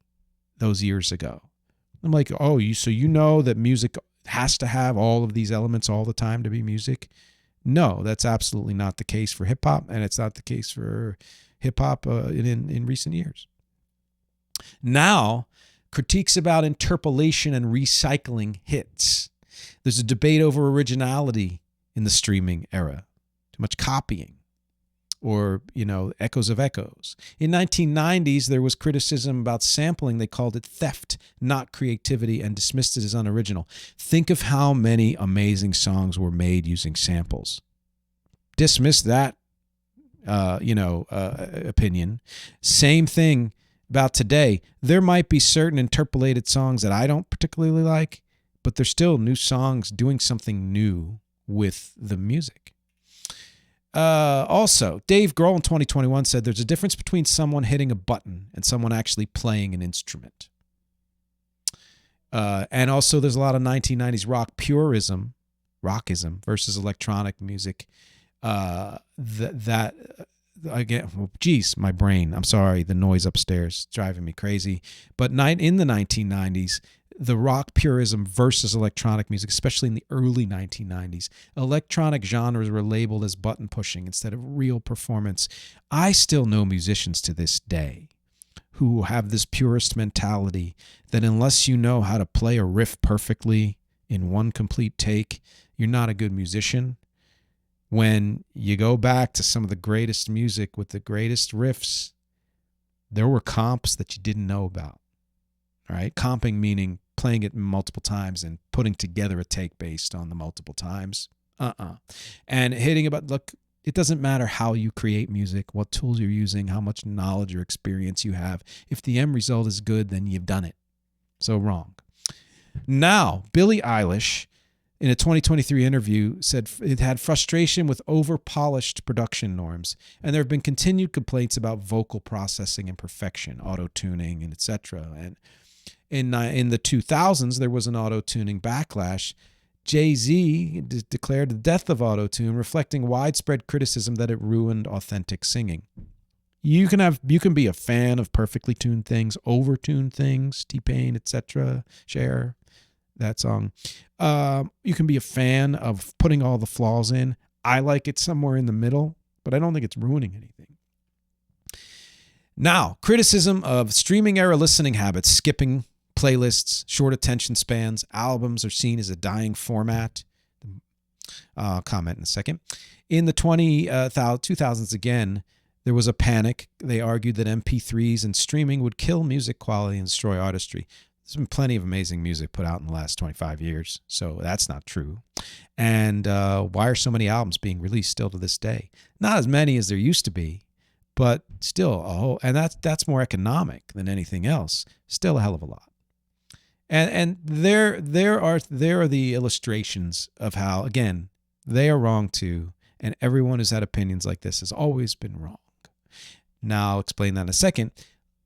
those years ago. I'm like, oh, so you know that music has to have all of these elements all the time to be music? No, that's absolutely not the case for hip-hop, and it's not the case for hip-hop in recent years. Now, critiques about interpolation and recycling hits. There's a debate over originality in the streaming era. Too much copying or, echoes of echoes. In 1990s, there was criticism about sampling. They called it theft, not creativity, and dismissed it as unoriginal. Think of how many amazing songs were made using samples. Dismiss that, opinion. Same thing about today. There might be certain interpolated songs that I don't particularly like, but they're still new songs doing something new with the music. Also, Dave Grohl in 2021 said there's a difference between someone hitting a button and someone actually playing an instrument. And also there's a lot of 1990s rockism versus electronic music. Again, geez, my brain. I'm sorry, the noise upstairs is driving me crazy. But in the 1990s, the rock purism versus electronic music, especially in the early 1990s, electronic genres were labeled as button pushing instead of real performance. I still know musicians to this day who have this purist mentality that unless you know how to play a riff perfectly in one complete take, you're not a good musician. When you go back to some of the greatest music with the greatest riffs, there were comps that you didn't know about. All right, comping meaning playing it multiple times and putting together a take based on the multiple times. And hitting about, look, it doesn't matter how you create music, what tools you're using, how much knowledge or experience you have. If the end result is good, then you've done it. So wrong. Now, Billie Eilish, in a 2023 interview, said it had frustration with over-polished production norms, and there have been continued complaints about vocal processing and perfection, auto-tuning, and etc. And in the 2000s, there was an auto-tuning backlash. Jay-Z declared the death of auto-tune, reflecting widespread criticism that it ruined authentic singing. You can be a fan of perfectly tuned things, over-tuned things, T-Pain, etc., Cher, that song. You can be a fan of putting all the flaws in. I like it somewhere in the middle, but I don't think it's ruining anything. Now, criticism of streaming era listening habits, skipping playlists, short attention spans, albums are seen as a dying format. I'll comment in a second. In the 2000s, again, there was a panic. They argued that MP3s and streaming would kill music quality and destroy artistry. There's been plenty of amazing music put out in the last 25 years, so that's not true. And why are so many albums being released still to this day? Not as many as there used to be, but still and that's more economic than anything else. Still a hell of a lot. And there are the illustrations of how, again, they are wrong too, and everyone who's had opinions like this has always been wrong. Now I'll explain that in a second.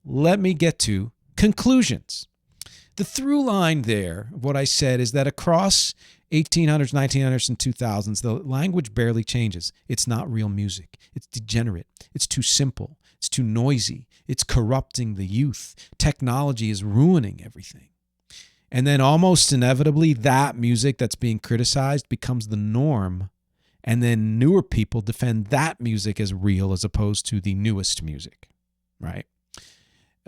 Let me get to conclusions. The through line there, what I said, is that across 1800s, 1900s, and 2000s, the language barely changes. It's not real music. It's degenerate. It's too simple. It's too noisy. It's corrupting the youth. Technology is ruining everything. And then almost inevitably, that music that's being criticized becomes the norm. And then newer people defend that music as real as opposed to the newest music, right?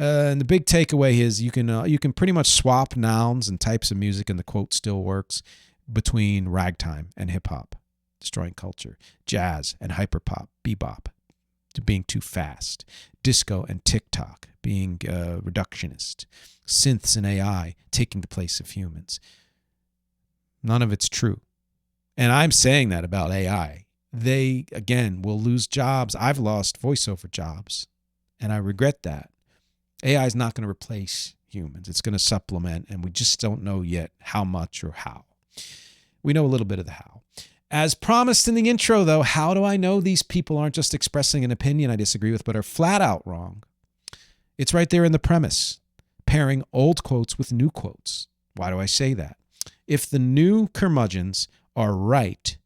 And the big takeaway is you can pretty much swap nouns and types of music, and the quote still works, between ragtime and hip-hop, destroying culture, jazz and hyperpop, bebop, to being too fast, disco and TikTok, being reductionist, synths and AI taking the place of humans. None of it's true. And I'm saying that about AI. They, again, will lose jobs. I've lost voiceover jobs, and I regret that. AI is not going to replace humans. It's going to supplement, and we just don't know yet how much or how. We know a little bit of the how. As promised in the intro, though, how do I know these people aren't just expressing an opinion I disagree with, but are flat out wrong? It's right there in the premise, pairing old quotes with new quotes. Why do I say that? If the new curmudgeons are right,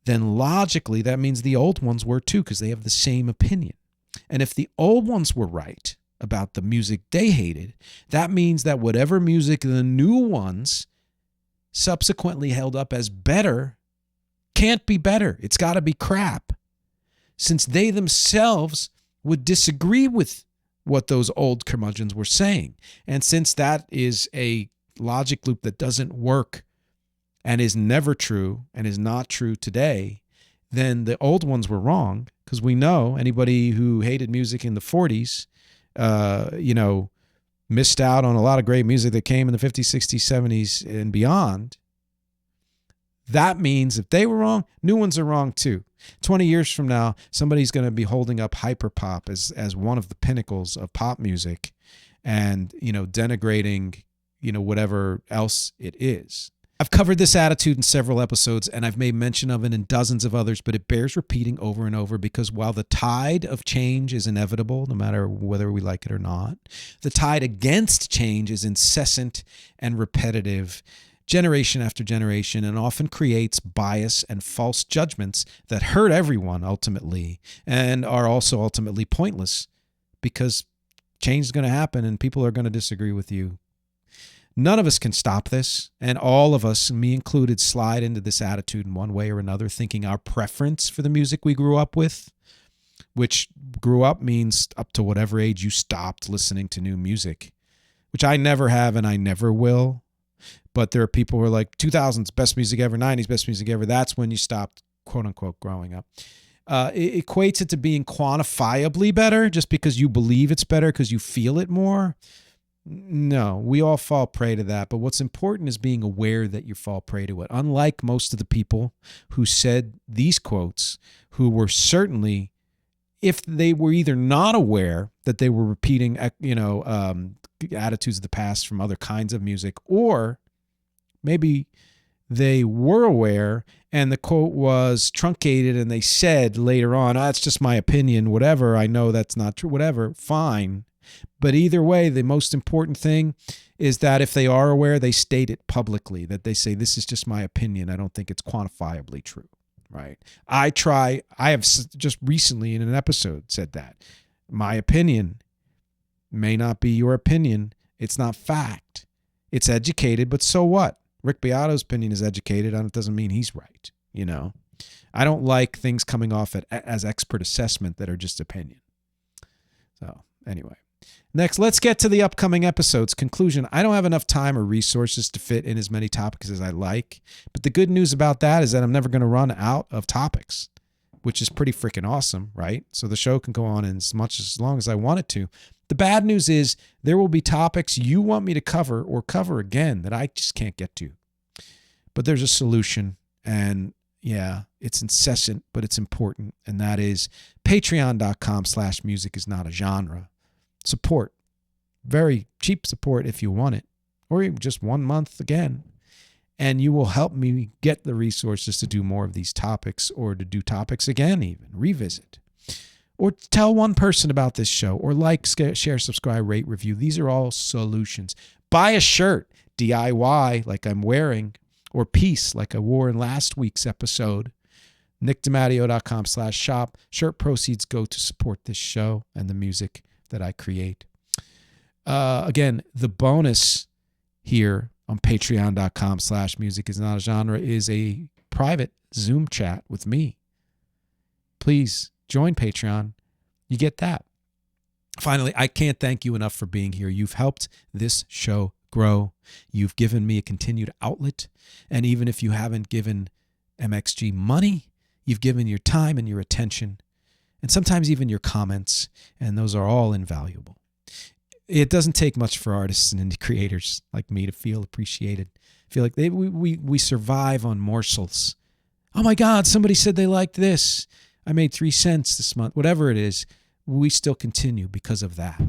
then logically that means the old ones were too, because they have the same opinion. And if the old ones were right about the music they hated, that means that whatever music the new ones subsequently held up as better can't be better. It's got to be crap, since they themselves would disagree with what those old curmudgeons were saying. And since that is a logic loop that doesn't work and is never true and is not true today, then the old ones were wrong, because we know anybody who hated music in the 40s, missed out on a lot of great music that came in the 50s, 60s, 70s, and beyond. That means if they were wrong, new ones are wrong too. 20 years from now, somebody's going to be holding up hyperpop as one of the pinnacles of pop music and, denigrating, whatever else it is. I've covered this attitude in several episodes, and I've made mention of it in dozens of others, but it bears repeating over and over, because while the tide of change is inevitable, no matter whether we like it or not, the tide against change is incessant and repetitive, generation after generation, and often creates bias and false judgments that hurt everyone ultimately and are also ultimately pointless, because change is going to happen and people are going to disagree with you. None of us can stop this, and all of us, me included, slide into this attitude in one way or another, thinking our preference for the music we grew up with, which grew up means up to whatever age you stopped listening to new music, which I never have and I never will. But there are people who are like, 2000s, best music ever, 90s, best music ever. That's when you stopped, quote unquote, growing up. It equates it to being quantifiably better just because you believe it's better because you feel it more. No, we all fall prey to that. But what's important is being aware that you fall prey to it. Unlike most of the people who said these quotes, who were certainly, if they were either not aware that they were repeating, attitudes of the past from other kinds of music, or maybe they were aware and the quote was truncated and they said later on, it's just my opinion, whatever, I know that's not true, whatever, fine. But either way, the most important thing is that if they are aware, they state it publicly, that they say, this is just my opinion. I don't think it's quantifiably true, right? I have just recently in an episode said that my opinion may not be your opinion. It's not fact. It's educated, but so what? Rick Beato's opinion is educated, and it doesn't mean he's right. I don't like things coming off as expert assessment that are just opinion. So anyway. Next, let's get to the upcoming episodes. Conclusion, I don't have enough time or resources to fit in as many topics as I like. But the good news about that is that I'm never going to run out of topics, which is pretty freaking awesome, right? So the show can go on as long as I want it to. The bad news is there will be topics you want me to cover or cover again that I just can't get to. But there's a solution, and yeah, it's incessant, but it's important. And that is patreon.com/music is not a genre. Support. Very cheap support if you want it, or even just 1 month again. And you will help me get the resources to do more of these topics, or to do topics again, even revisit, or tell one person about this show, or like, share, subscribe, rate, review. These are all solutions. Buy a shirt, DIY like I'm wearing, or piece like I wore in last week's episode. nickdimatteo.com/shop. Shirt proceeds go to support this show and the music that I create. Again, the bonus here on patreon.com/music is not a genre is a private Zoom chat with me. Please join Patreon. You get that. Finally, I can't thank you enough for being here. You've helped this show grow. You've given me a continued outlet. And even if you haven't given MxG money, you've given your time and your attention, and sometimes even your comments, and those are all invaluable. It doesn't take much for artists and indie creators like me to feel appreciated. Feel like we survive on morsels Oh my God, somebody said they liked this. I made 3 cents this month. Whatever it is, we still continue because of that.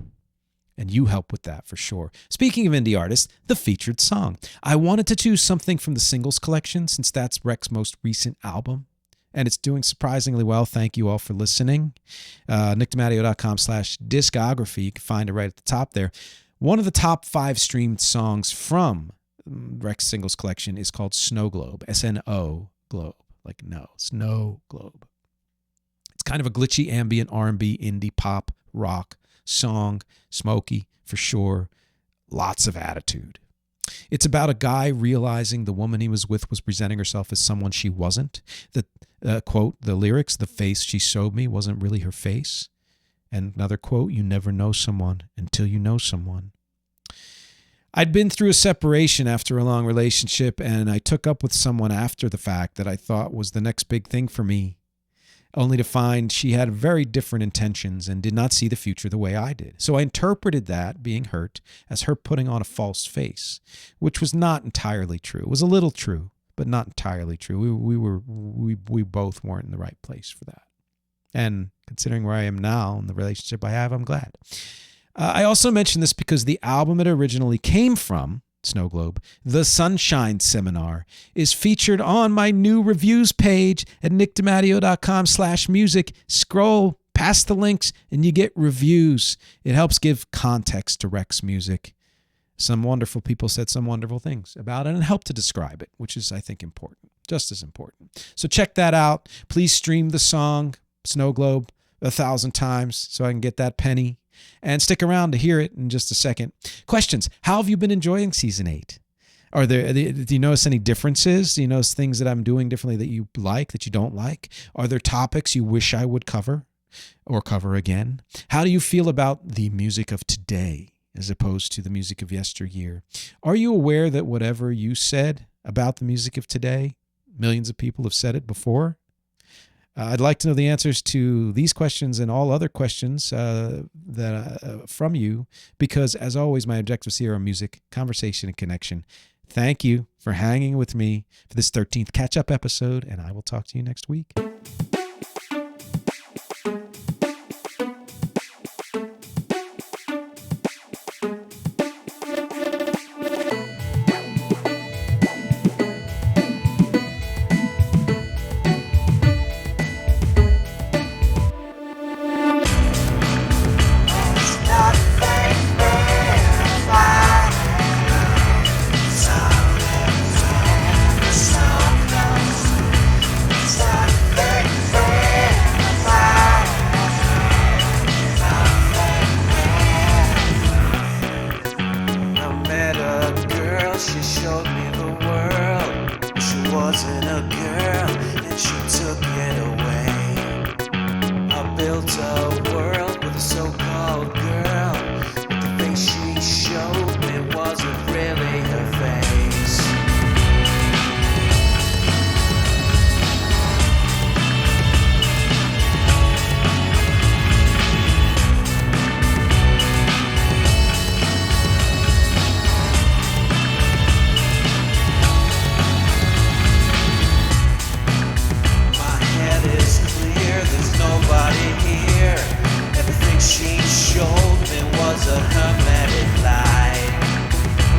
And you help with that for sure. Speaking of indie artists, the featured song. I wanted to choose something from the singles collection since that's Rex's most recent album. And it's doing surprisingly well. Thank you all for listening. nickdamadio.com/discography. You can find it right at the top there. One of the top 5 streamed songs from Rex's singles collection is called Snow Globe. S-N-O Globe. Like no, Snow Globe. It's kind of a glitchy ambient R&B indie pop rock song. Smoky for sure. Lots of attitude. It's about a guy realizing the woman he was with was presenting herself as someone she wasn't. The quote, the lyrics, the face she showed me wasn't really her face. And another quote, you never know someone until you know someone. I'd been through a separation after a long relationship, and I took up with someone after the fact that I thought was the next big thing for me, only to find she had very different intentions and did not see the future the way I did. So I interpreted that, being hurt, as her putting on a false face, which was not entirely true. It was a little true, but not entirely true. We both weren't in the right place for that. And considering where I am now and the relationship I have, I'm glad. I also mention this because the album it originally came from, Snow Globe, The Sunshine Seminar, is featured on my new reviews page at nickdamadio.com/music. Scroll past the links and you get reviews. It helps give context to Rex music. Some wonderful people said some wonderful things about it and helped to describe it, which is, I think, important, just as important. So check that out. Please stream the song, Snow Globe, 1,000 times so I can get that penny. And stick around to hear it in just a second. Questions. How have you been enjoying season 8? Do you notice any differences? Do you notice things that I'm doing differently that you like, that you don't like? Are there topics you wish I would cover or cover again? How do you feel about the music of today as opposed to the music of yesteryear? Are you aware that whatever you said about the music of today, millions of people have said it before? I'd like to know the answers to these questions and all other questions from you, because, as always, my objectives here are music, conversation, and connection. Thank you for hanging with me for this 13th catch-up episode, and I will talk to you next week.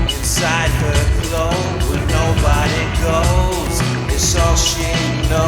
Inside her globe where nobody goes, it's all she knows.